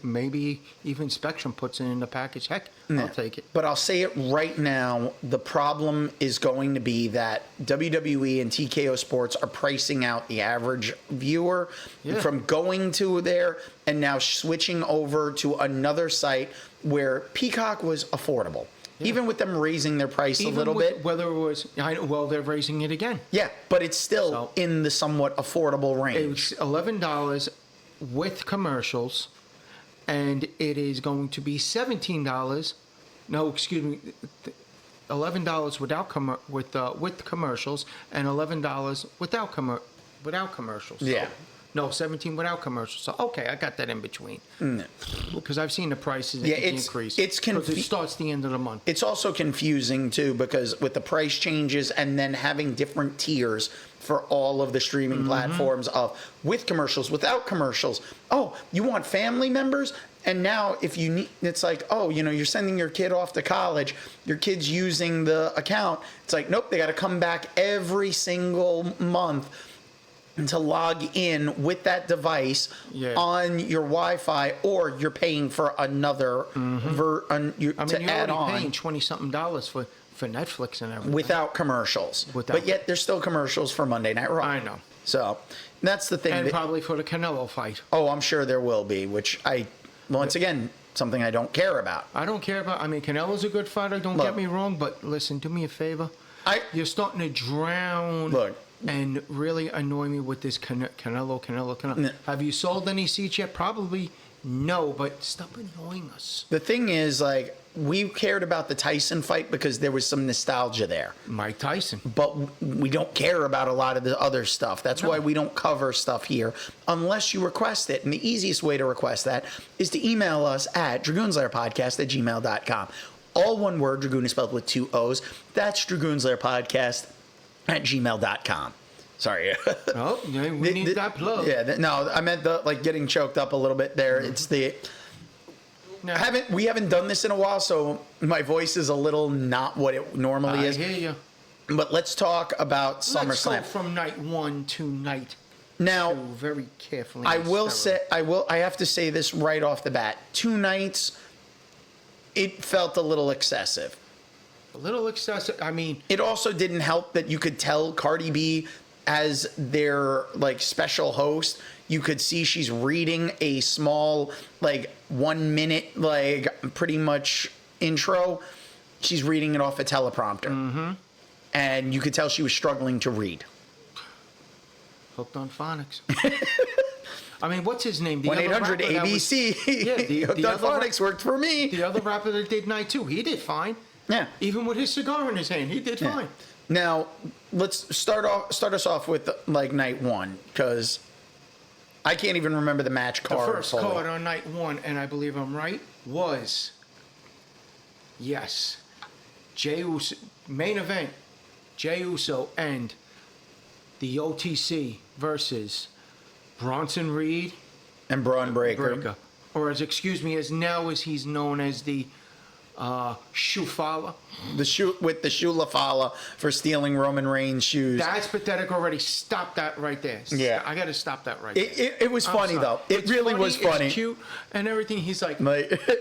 maybe even Spectrum puts it in the package. Heck, I'll take it. But I'll say it right now, the problem is going to be that WWE and TKO Sports are pricing out the average viewer from going to there and now switching over to another site where Peacock was affordable. Yeah. Even with them raising their price a little bit. Whether it was, they're raising it again. Yeah, but it's still in the somewhat affordable range. It's $11 with commercials, and it is going to be $17. No, excuse me, $11 with commercials, and $11 without commercials. Yeah. No, 17 without commercials. So, okay, I got that in between. Because I've seen the prices increase. Because it starts the end of the month. It's also confusing, too, because with the price changes and then having different tiers for all of the streaming platforms of with commercials, without commercials. Oh, you want family members? And now if you need, it's like, you're sending your kid off to college, your kid's using the account. It's like, nope, they got to come back every single month to log in with that device on your Wi-Fi, or you're paying for another you're add on. Paying $20-something for Netflix and everything without commercials. But yet there's still commercials for Monday Night Raw. I know. So that's the thing. And probably for the Canelo fight. Oh, I'm sure there will be, which once again, something I don't care about. I don't care about. I mean, Canelo's a good fighter. Don't get me wrong, but listen, do me a favor. You're starting to drown. Look. And really annoy me with this Canelo. No. Have you sold any seats yet? Probably no, but stop annoying us. The thing is, like, we cared about the Tyson fight because there was some nostalgia there. Mike Tyson. But we don't care about a lot of the other stuff. That's why we don't cover stuff here unless you request it. And the easiest way to request that is to email us at dragoonslayerpodcast@gmail.com. All one word, Dragoon is spelled with 2 O's. That's dragoonslayerpodcast@gmail.com. Sorry. We need that plug. Yeah, no, I meant getting choked up a little bit there. It's we haven't done this in a while, so my voice is a little not what it normally is. I hear you. But let's talk about SummerSlam. Let's go from night one to night now, two very carefully. I have to say this right off the bat. 2 nights, it felt a little excessive. A little excessive. I mean, it also didn't help that you could tell Cardi B as their special host. You could see she's reading a small 1 minute pretty much intro. She's reading it off a teleprompter, and you could tell she was struggling to read. Hooked on phonics. I mean, what's his name? 1-800-ABC. Hooked on phonics worked for me. The other rapper that did night 2, he did fine. Yeah. Even with his cigar in his hand, he did fine. Now, let's start us off with night 1, because I can't even remember the match card. The first card on night 1, and I believe I'm right, was Jey Uso, main event, Jey Uso and the OTC versus Bronson Reed and Braun Breaker. Or as he's known as the Shufala. The shoe with the Shulafala for stealing Roman Reigns' shoes. That's pathetic already. Stop that right there. Yeah. I got to stop that right there. It was funny, though. It really was funny. It's cute and everything. He's like,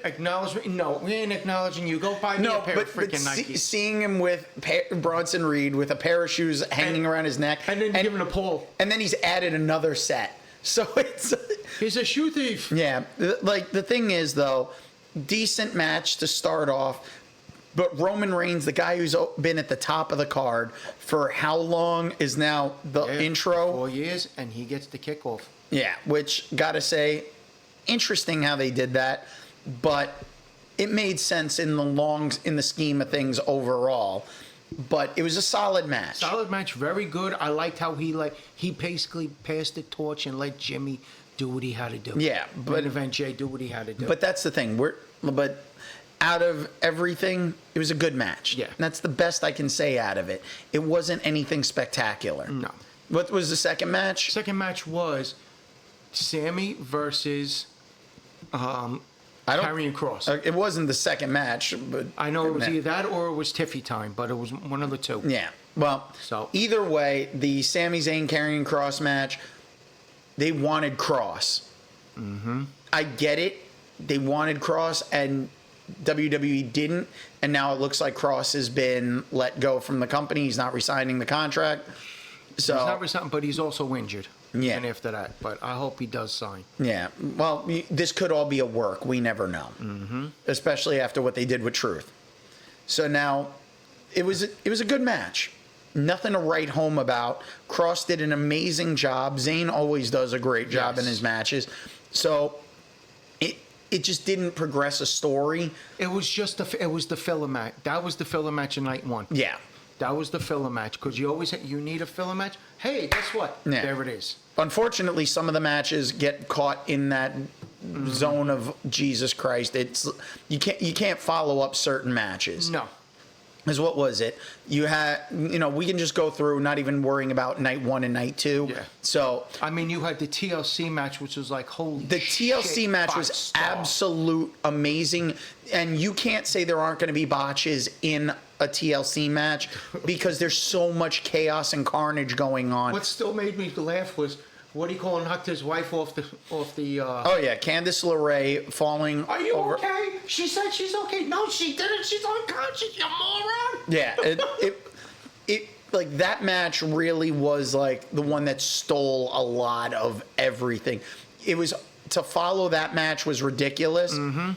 acknowledge me. No, we ain't acknowledging you. Go buy me a pair of freaking Nikes. Seeing him with Bronson Reed with a pair of shoes hanging around his neck. And then giving a pull. And then he's added another set. So it's... He's a shoe thief. Yeah. Like, the thing is, though, decent match to start off. But Roman Reigns, the guy who's been at the top of the card for how long, is now the intro? 4 years, and he gets the kickoff. Yeah, which, gotta say, interesting how they did that. But it made sense in the scheme of things overall. But it was a solid match. Solid match, very good. I liked how he basically passed the torch and let Jimmy do what he had to do. Yeah, but Main event Jay do what he had to do. But that's the thing. But out of everything, it was a good match. Yeah, and that's the best I can say out of it. It wasn't anything spectacular. No. What was the second match? Second match was Sami versus Karrion Kross. It wasn't the second match, but I know it was either that or it was Tiffy time, but it was one of the two. Yeah. Well, either way, the Sami Zayn Karrion Kross match, they wanted Kross. Mm-hmm. I get it. They wanted Kross, and WWE didn't, and now it looks like Kross has been let go from the company. He's not resigning the contract. So he's not resigning, but he's also injured. Yeah. And after that, but I hope he does sign. Yeah. Well, this could all be a work. We never know. Mm-hmm. Especially after what they did with Truth. So now, it was a good match. Nothing to write home about. Kross did an amazing job. Zayn always does a great job in his matches. So it just didn't progress a story. It was the filler match. That was the filler match in night one. Yeah. That was the filler match, because you need a filler match. Hey, guess what? Yeah. There it is. Unfortunately, some of the matches get caught in that zone of Jesus Christ. You can't follow up certain matches. No. Because what was it? You had, we can just go through, not even worrying about night one and night two. Yeah. So I mean, you had the TLC match, which was like, holy the shit, TLC match was absolute amazing, and you can't say there aren't going to be botches in a TLC match because there's so much chaos and carnage going on. What still made me laugh was, what do you call, knocked his wife off the Oh yeah, Candice LeRae falling. Are you over. Okay? She said she's okay. No, she didn't. She's unconscious, you moron. Yeah, it like that match really was like the one that stole a lot of everything. It was, to follow that match was ridiculous. Mm-hmm.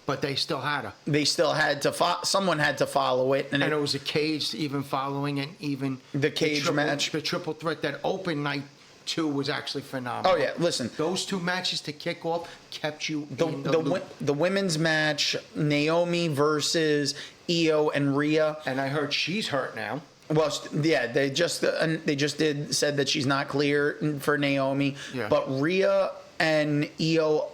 But they still had her. They still had to someone had to follow it, and it was a cage even following it. Even the cage match, the triple threat that opened night two was actually phenomenal. Oh yeah, listen, those two matches to kick off kept you in the loop. The women's match, Naomi versus Io and Rhea, and I heard she's hurt now. Well, yeah, they just said that she's not clear for Naomi, but Rhea and Io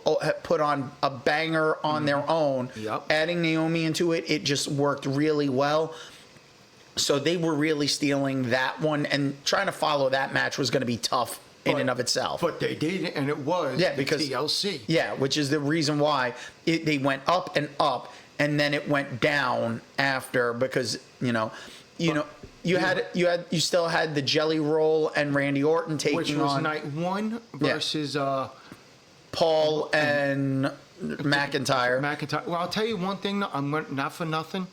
put on a banger on their own. Yep. Adding Naomi into it just worked really well. So they were really stealing that one, and trying to follow that match was going to be tough in and of itself. But they did, and it was because TLC. Yeah, which is the reason why they went up and up, and then it went down after, because you still had the Jelly Roll and Randy Orton taking on, which was night one versus Paul and McIntyre. Well, I'll tell you one thing. Not for nothing.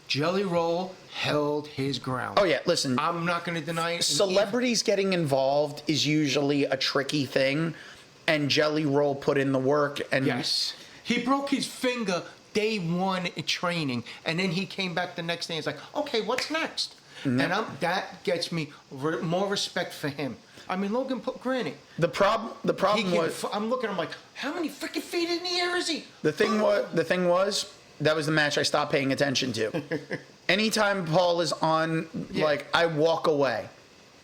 Jelly Roll held his ground. Oh yeah, listen. I'm not going to deny it. Celebrities getting involved is usually a tricky thing, and Jelly Roll put in the work. And yes, he broke his finger day one in training, and then he came back the next day and was like, okay, what's next? Mm-hmm. And that gets me more respect for him. I mean, Logan, granted. The problem was, I'm looking, I'm like, how many freaking feet in the air is he? The thing was, that was the match I stopped paying attention to. Anytime Paul is on, I walk away.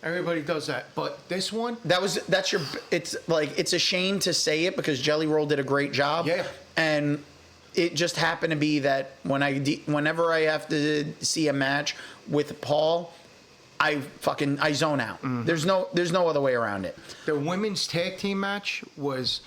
Everybody does that, but this one, it's a shame to say it, because Jelly Roll did a great job. Yeah. And it just happened to be that whenever I have to see a match with Paul, I zone out. Mm-hmm. There's no other way around it. The women's tag team match was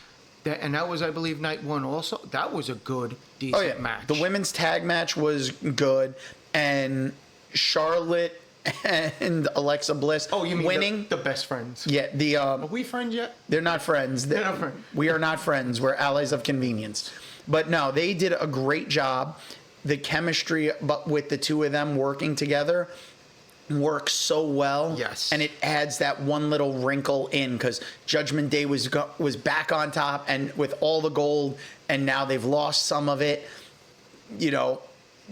And that was, I believe, night one also. That was a good, decent match. The women's tag match was good, and Charlotte and Alexa Bliss you mean winning. the best friends? Yeah, Are we friends yet? they're not friends. They're not friends. We are not friends. We're allies of convenience. But no, they did a great job. The chemistry, but with the two of them working together, works so well. Yes. And it adds that one little wrinkle in, because Judgment Day was back on top and with all the gold, and now they've lost some of it. You know,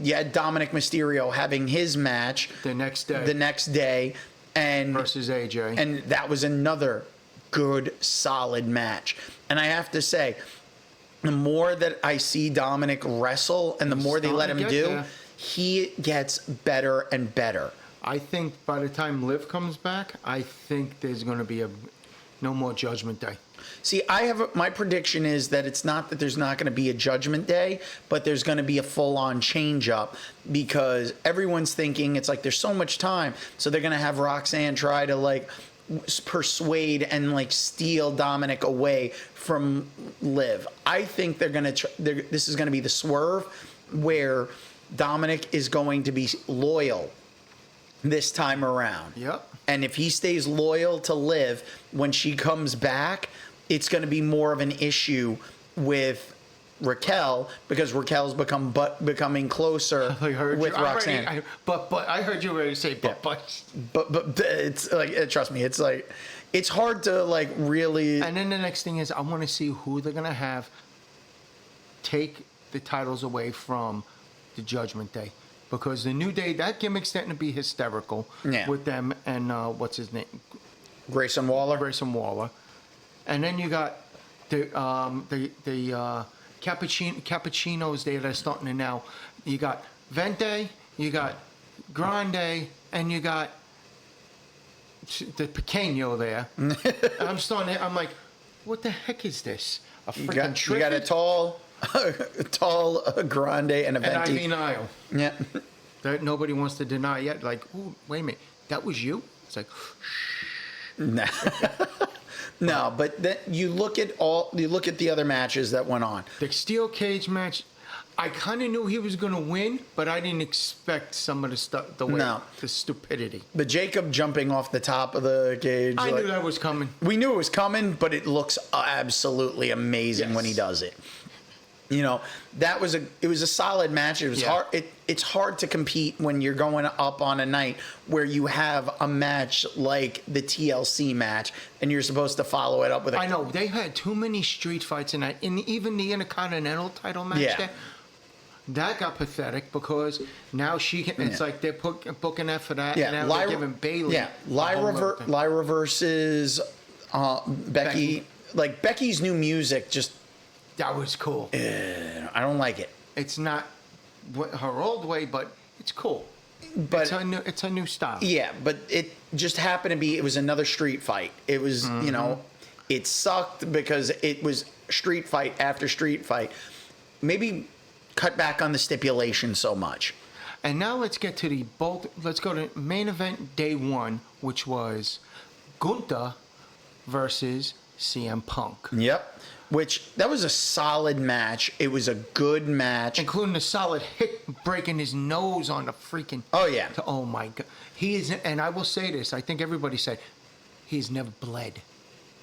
you had Dominik Mysterio having his match The next day. And Versus AJ. And that was another good, solid match. And I have to say, the more that I see Dominik wrestle and the more they let him do, he gets better and better. I think by the time Liv comes back, I think there's going to be no more Judgment Day. See, my prediction is that it's not that there's not going to be a Judgment Day, but there's going to be a full-on change-up, because everyone's thinking it's like there's so much time, so they're going to have Roxanne try to like persuade and like steal Dominik away from Liv. I think they're going to. This is going to be the swerve where Dominik is going to be loyal this time around. Yep. And if he stays loyal to Liv when she comes back, it's going to be more of an issue with Raquel, because Raquel's becoming closer with Roxanne. But I heard you ready to say but. But it's like, trust me, it's like, it's hard to like really. And then the next thing is, I want to see who they're going to have take the titles away from the Judgment Day. Because the New Day, that gimmick's starting to be hysterical with them and what's his name? Grayson Waller. And then you got the cappuccinos there that are starting to now. You got Vente, you got Grande, and you got the Pequeño there. I'm like, what the heck is this? A freaking trifid? You got a tall Grande and a Venti. And Ivy Nile. Yeah. That nobody wants to deny yet. Like, ooh, wait a minute, that was you? It's like, nah. No, but then you look at the other matches that went on. The steel cage match, I kind of knew he was going to win, but I didn't expect some of the stuff, the stupidity. The Jacob jumping off the top of the cage. I knew that was coming. We knew it was coming, but it looks absolutely amazing when he does it. You know, it was a solid match. It was hard. It's hard to compete when you're going up on a night where you have a match like the TLC match and you're supposed to follow it up with I know. They had too many street fights in that. And even the Intercontinental title match there, that got pathetic, because now she can, it's like they're booking that for that. Yeah. And now they're giving Bayley. Yeah. Lyra versus Becky. Like, Becky's new music just. That was cool. I don't like it. It's not her old way, but it's cool. But it's a new style. Yeah, but it just happened to be. It was another street fight. It was, you know, it sucked because it was street fight after street fight. Maybe cut back on the stipulation so much. And now let's get to let's go to main event day one, which was Gunther versus CM Punk. Yep. Which, that was a solid match. It was a good match. Including a solid hit breaking his nose on the freaking... Oh, yeah. Oh, my God. He is... And I will say this. I think everybody said he's never bled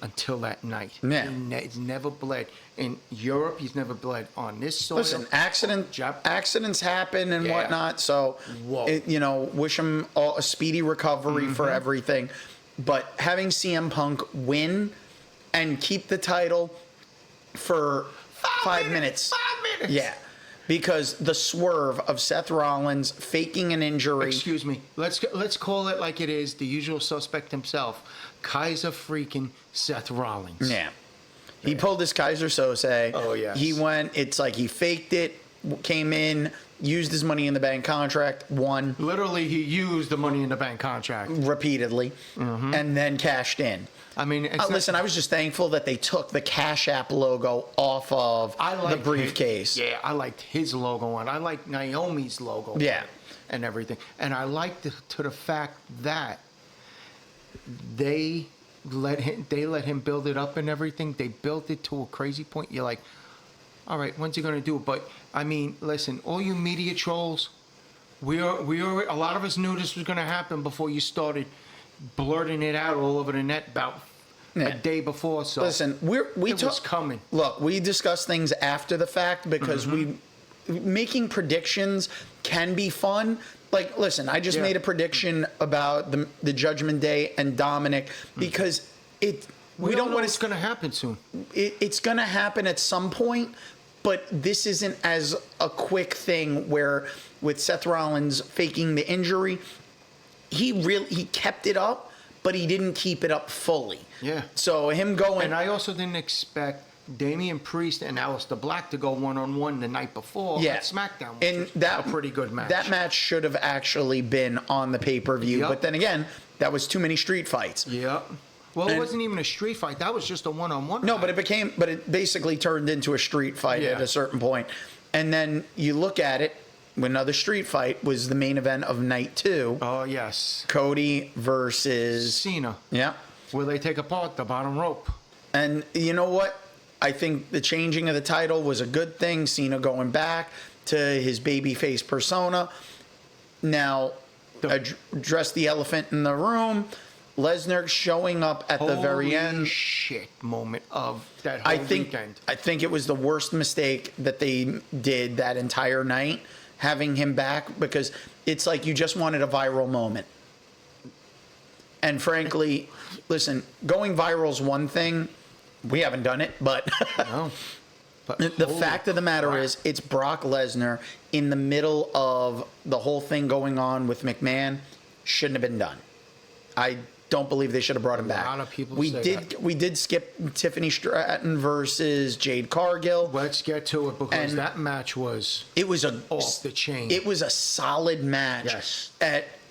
until that night. Yeah. He's never bled. In Europe, he's never bled. On this soil... Listen, accidents happen and whatnot. So, wish him a speedy recovery for everything. But having CM Punk win and keep the title... for 5 minutes. 5 minutes. Yeah. Because the swerve of Seth Rollins faking an injury. Excuse me. Let's call it like it is. The usual suspect himself. Kaiser freaking Seth Rollins. Yeah. He pulled his Kaiser Sose. Oh, yes. He went, it's like he faked it, came in, used his Money in the Bank contract, won. Literally, he used the Money in the Bank contract. Repeatedly. And then cashed in. I mean, listen, I was just thankful that they took the Cash App logo off of the briefcase. I liked his logo on. I liked Naomi's logo. Yeah. And everything. And I liked to the fact that they let him build it up and everything. They built it to a crazy point. You're like, all right, when's he gonna do it? But I mean, listen, all you media trolls, we are a lot of us knew this was gonna happen before you started blurting it out all over the net about a day before. So listen, it was coming. Look, we discuss things after the fact because making predictions can be fun. Like, listen, I just made a prediction about the Judgment Day and Dominik because we don't know what's going to happen soon. It's going to happen at some point, but this isn't as a quick thing where with Seth Rollins faking the injury, he kept it up, but he didn't keep it up fully. Yeah. So him going... And I also didn't expect Damian Priest and Aleister Black to go one-on-one the night before at SmackDown, which was a pretty good match. That match should have actually been on the pay-per-view, but then again, that was too many street fights. Yeah. Well, it wasn't even a street fight. That was just a one-on-one No, fight. but it basically turned into a street fight at a certain point. And then you look at it, another street fight was the main event of night 2. Oh, yes. Cody versus... Cena. Yeah. Where they take apart the bottom rope. And you know what? I think the changing of the title was a good thing. Cena going back to his babyface persona. Now, address the elephant in the room. Lesnar showing up at the very end. Holy shit moment of that whole weekend. I think it was the worst mistake that they did that entire night, having him back, because it's like you just wanted a viral moment. And frankly, listen, going viral is one thing. We haven't done it, but no. But the fact of the matter is, it's Brock Lesnar in the middle of the whole thing going on with McMahon. Shouldn't have been done. I don't believe they should have brought him back. A lot of people we say did. that. We did skip Tiffany Stratton versus Jade Cargill. Let's get to it because that match was off the chain. It was a solid match. Yes.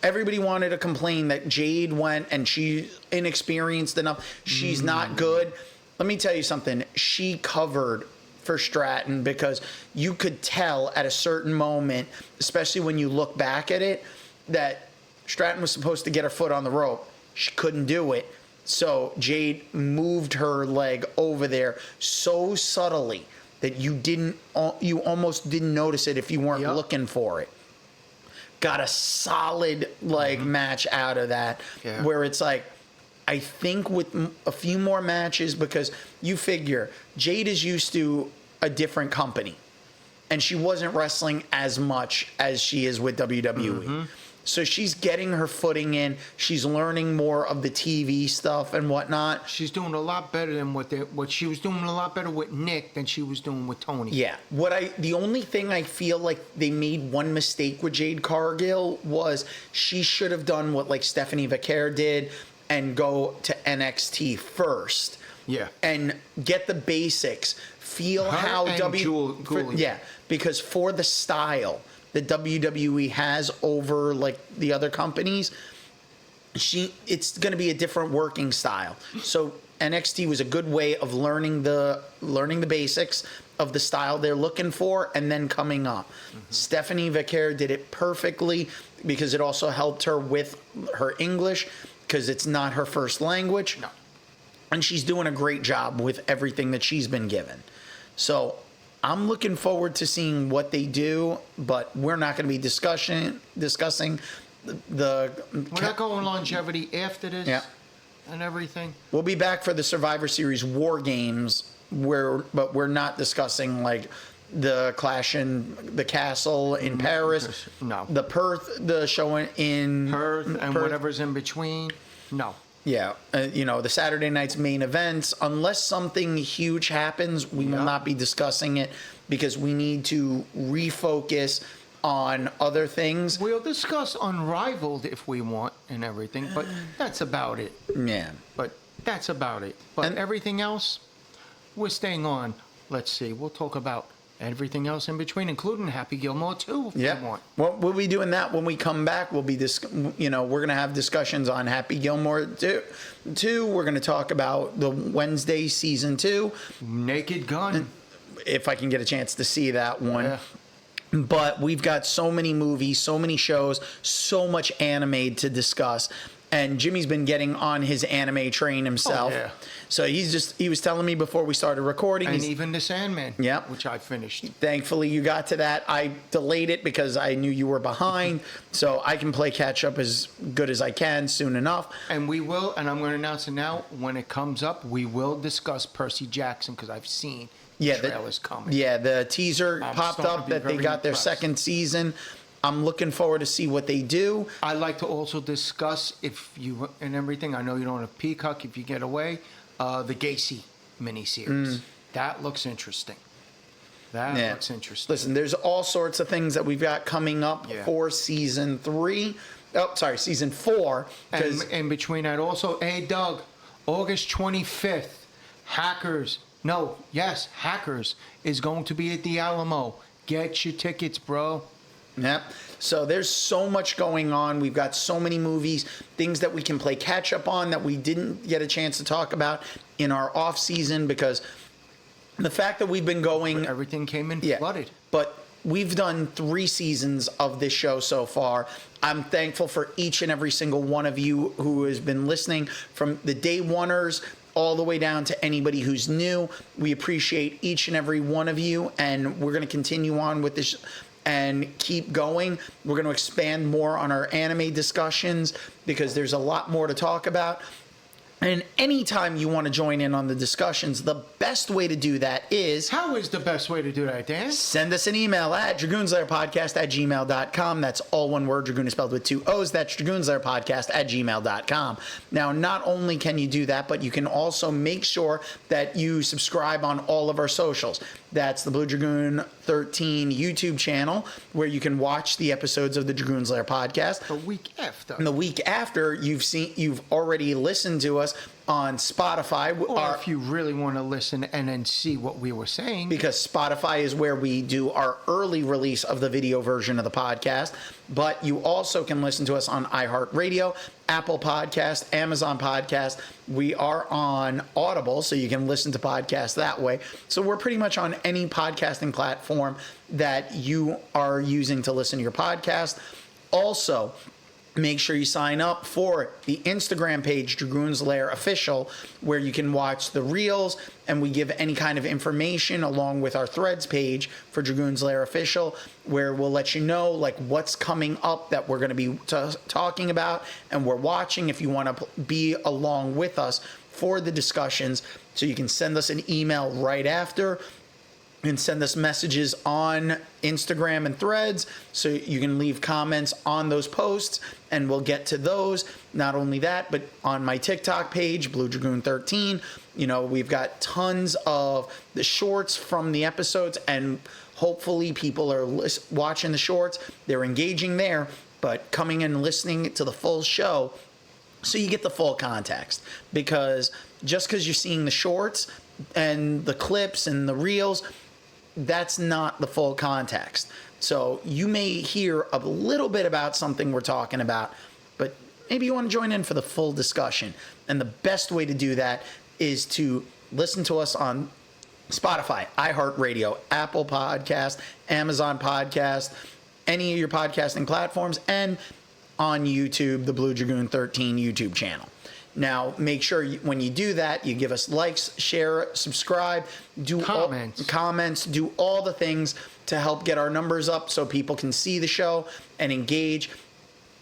Everybody wanted to complain that Jade went and she's inexperienced enough. She's not good. Let me tell you something. She covered for Stratton because you could tell at a certain moment, especially when you look back at it, that Stratton was supposed to get her foot on the rope. She couldn't do it. So Jade moved her leg over there so subtly that you almost didn't notice it if you weren't looking for it. Got a solid match out of that where it's like, I think with a few more matches, because you figure Jade is used to a different company and she wasn't wrestling as much as she is with WWE. So she's getting her footing in. She's learning more of the TV stuff and whatnot. She's doing a lot better than what she was doing a lot better with Nick than she was doing with Tony. Yeah. The only thing I feel like they made one mistake with Jade Cargill was she should have done what like Stephanie Vaquer did and go to NXT first. Yeah. And get the basics. Feel how because for the style that WWE has over like the other companies, it's going to be a different working style. So NXT was a good way of learning the basics of the style they're looking for and then coming up. Stephanie Vaquer did it perfectly because it also helped her with her English because it's not her first language. No. And she's doing a great job with everything that she's been given. So I'm looking forward to seeing what they do, but we're not going to be discussing the. We're not going longevity after this and everything. We'll be back for the Survivor Series War Games, but we're not discussing like the Clash in the Castle in Paris. No. The show in Perth and whatever's in between. No. Yeah, the Saturday night's main events. Unless something huge happens, we will not be discussing it because we need to refocus on other things. We'll discuss Unrivaled if we want and everything, but that's about it. Yeah. But that's about it. But everything else, we're staying on. Let's see. We'll talk about everything else in between, including Happy Gilmore 2 if you want. Well, we'll be doing that when we come back. We'll be we're going to have discussions on Happy Gilmore 2. We're going to talk about the Wednesday season 2. Naked Gun. If I can get a chance to see that one. Yeah. But we've got so many movies, so many shows, so much anime to discuss. And Jimmy's been getting on his anime train himself. Oh, yeah. So he was telling me before we started recording. And even The Sandman, Yep. which I finished. Thankfully, you got to that. I delayed it because I knew you were behind. So I can play catch up as good as I can soon enough. And we will, and I'm going to announce it now, when it comes up, we will discuss Percy Jackson because I've seen the trailers coming. Yeah, the teaser popped up that they got their second season. I'm looking forward to see what they do. I'd like to also discuss, if you and everything, I know you don't have Peacock if you get away, the Gacy miniseries. That looks interesting. That looks interesting. Listen, there's all sorts of things that we've got coming up for season 3. Oh, sorry, season 4. And in between that also, hey, Doug, August 25th, Hackers is going to be at the Alamo. Get your tickets, bro. Yep. So there's so much going on. We've got so many movies, things that we can play catch up on that we didn't get a chance to talk about in our off season because the fact that we've been going, everything came in flooded. But we've done 3 seasons of this show so far. I'm thankful for each and every single one of you who has been listening, from the day oneers all the way down to anybody who's new. We appreciate each and every one of you, and we're going to continue on with this and keep going. We're going to expand more on our anime discussions because there's a lot more to talk about. And anytime you want to join in on the discussions, the best way to do that is... How is the best way to do that, Dan? Send us an email at dragoonslayerpodcast@gmail.com. That's all one word. Dragoon is spelled with 2 O's. That's dragoonslayerpodcast@gmail.com. Now, not only can you do that, but you can also make sure that you subscribe on all of our socials. That's the Blue Dragoon 13 YouTube channel, where you can watch the episodes of the Dragoon Slayer podcast. The week after. And the week after, you've already listened to us on Spotify. Or if you really want to listen and then see what we were saying. Because Spotify is where we do our early release of the video version of the podcast. But you also can listen to us on iHeartRadio, Apple Podcast, Amazon Podcast. We are on Audible, so you can listen to podcasts that way. So we're pretty much on any podcasting platform that you are using to listen to your podcast. Also, make sure you sign up for the Instagram page, Dragoon's Lair Official, where you can watch the reels, and we give any kind of information along with our threads page for Dragoon's Lair Official, where we'll let you know like what's coming up that we're going to be talking about and we're watching if you want to be along with us for the discussions. So you can send us an email right after and send us messages on Instagram and Threads, so you can leave comments on those posts and we'll get to those. Not only that, but on my TikTok page, Blue Dragoon 13, we've got tons of the shorts from the episodes, and hopefully people are watching the shorts. They're engaging there, but coming and listening to the full show so you get the full context. Because just because you're seeing the shorts and the clips and the reels, that's not the full context. So you may hear a little bit about something we're talking about, but maybe you want to join in for the full discussion. And the best way to do that is to listen to us on Spotify, iHeartRadio, Apple Podcast, Amazon Podcast, any of your podcasting platforms, and on YouTube, the Blue Dragoon 13 YouTube channel. Now, make sure when you do that, you give us likes, share, subscribe, do comments, do all the things to help get our numbers up so people can see the show and engage,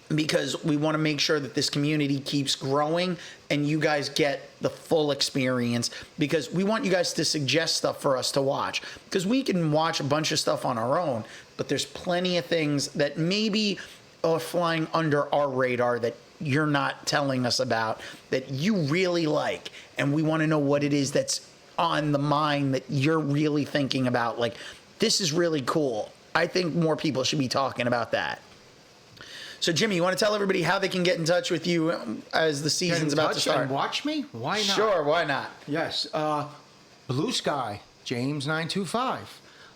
because we want to make sure that this community keeps growing and you guys get the full experience, because we want you guys to suggest stuff for us to watch, because we can watch a bunch of stuff on our own, but there's plenty of things that maybe are flying under our radar that you're not telling us about that you really like, and we want to know what it is that's on the mind that you're really thinking about. Like, this is really cool. I think more people should be talking about that. So, Jimmy, you want to tell everybody how they can get in touch with you as the season's about to start? And watch me? Why not? Sure, why not? Yes. Blue Sky, James925.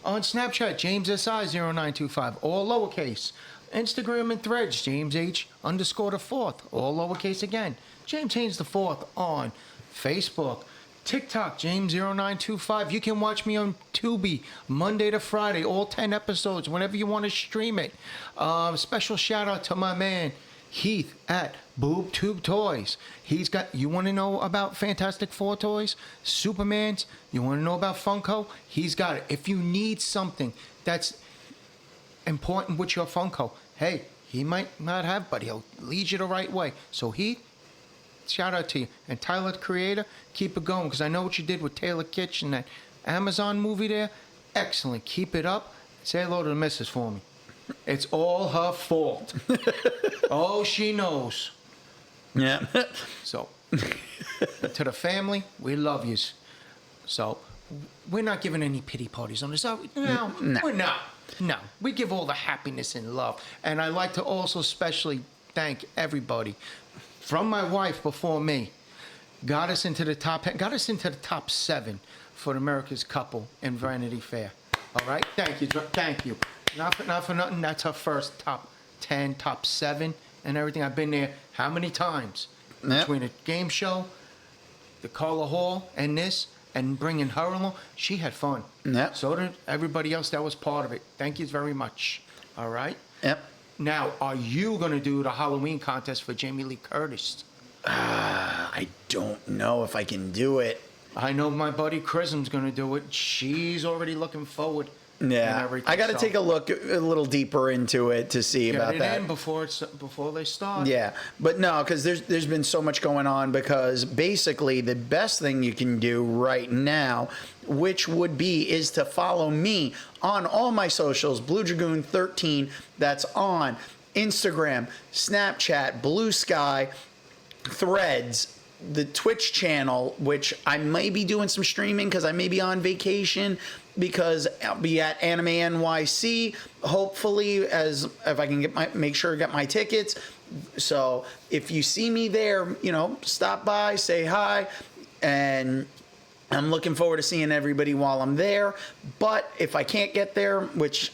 On Snapchat, JamesSI0925, all lowercase. Instagram and Threads, JamesH_4th, all lowercase again. James Haynes the 4th on Facebook. TikTok, James0925. You can watch me on Tubi Monday to Friday, all 10 episodes, whenever you want to stream it. Special shout out to my man, Heath at Boob Tube Toys. He's got, you want to know about Fantastic Four toys? Superman's? You want to know about Funko? He's got it. If you need something that's important with your Funko, hey, he might not have, but he'll lead you the right way. So Heath, shout out to you. And Tyler, the creator, keep it going, because I know what you did with Taylor Kitsch and that Amazon movie there. Excellent. Keep it up. Say hello to the missus for me. It's all her fault. Oh, she knows. Yeah. So, to the family, we love yous. So, we're not giving any pity parties on this. No, we're not. No, we give all the happiness and love. And I'd like to also especially thank everybody from my wife before me. Got us into the top 7 for America's Couple in Vanity Fair. All right? Thank you. Thank you. Not for nothing. That's her first top 10, top 7, and everything. I've been there how many times? Yep. Between a game show, the Carla Hall, and this, and bringing her along. She had fun. Yep. So did everybody else that was part of it. Thank you very much. All right? Yep. Now, are you going to do the Halloween contest for Jamie Lee Curtis? I don't know if I can do it. I know my buddy Chrism's going to do it. She's already looking forward. Yeah, I got to take a look a little deeper into it to see Get about it that. in before they start. Yeah, but no, because there's been so much going on. Because basically, the best thing you can do right now, which would be, is to follow me on all my socials, Blue Dragoon 13. That's on Instagram, Snapchat, Blue Sky, Threads, the Twitch channel, which I may be doing some streaming because I may be on vacation, because I'll be at Anime NYC, hopefully, as if I can make sure to get my tickets. So if you see me there, stop by, say hi, and I'm looking forward to seeing everybody while I'm there. But if I can't get there, which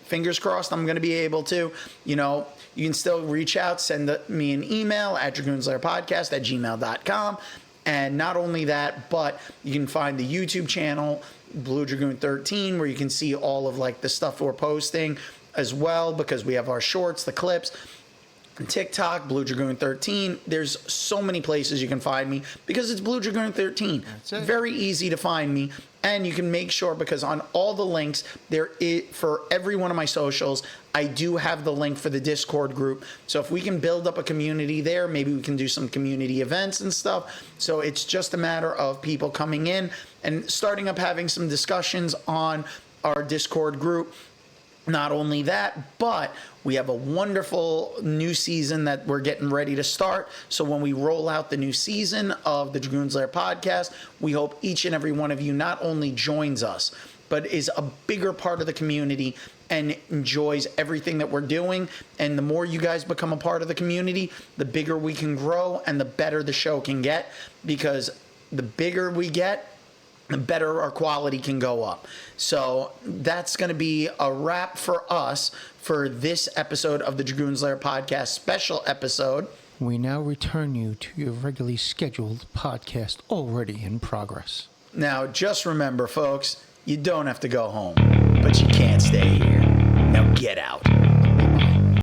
fingers crossed I'm going to be able to, you can still reach out, send me an email at dragoonslayerpodcast@gmail.com. And not only that, but you can find the YouTube channel, Blue Dragoon 13, where you can see all of the stuff we're posting as well, because we have our shorts, the clips. And TikTok, Blue Dragoon 13. There's so many places you can find me because it's Blue Dragoon 13. That's it. Very easy to find me. And you can make sure, because on all the links, for every one of my socials, I do have the link for the Discord group. So if we can build up a community there, maybe we can do some community events and stuff. So it's just a matter of people coming in and starting up having some discussions on our Discord group. Not only that, but we have a wonderful new season that we're getting ready to start. So when we roll out the new season of the Dragoons Lair podcast, we hope each and every one of you not only joins us, but is a bigger part of the community and enjoys everything that we're doing. And the more you guys become a part of the community, the bigger we can grow and the better the show can get, because the bigger we get, the better our quality can go up. So that's going to be a wrap for us for this episode of the Dragoons Lair podcast, special episode. We now return you to your regularly scheduled podcast already in progress. Now, just remember, folks, you don't have to go home, but you can't stay here.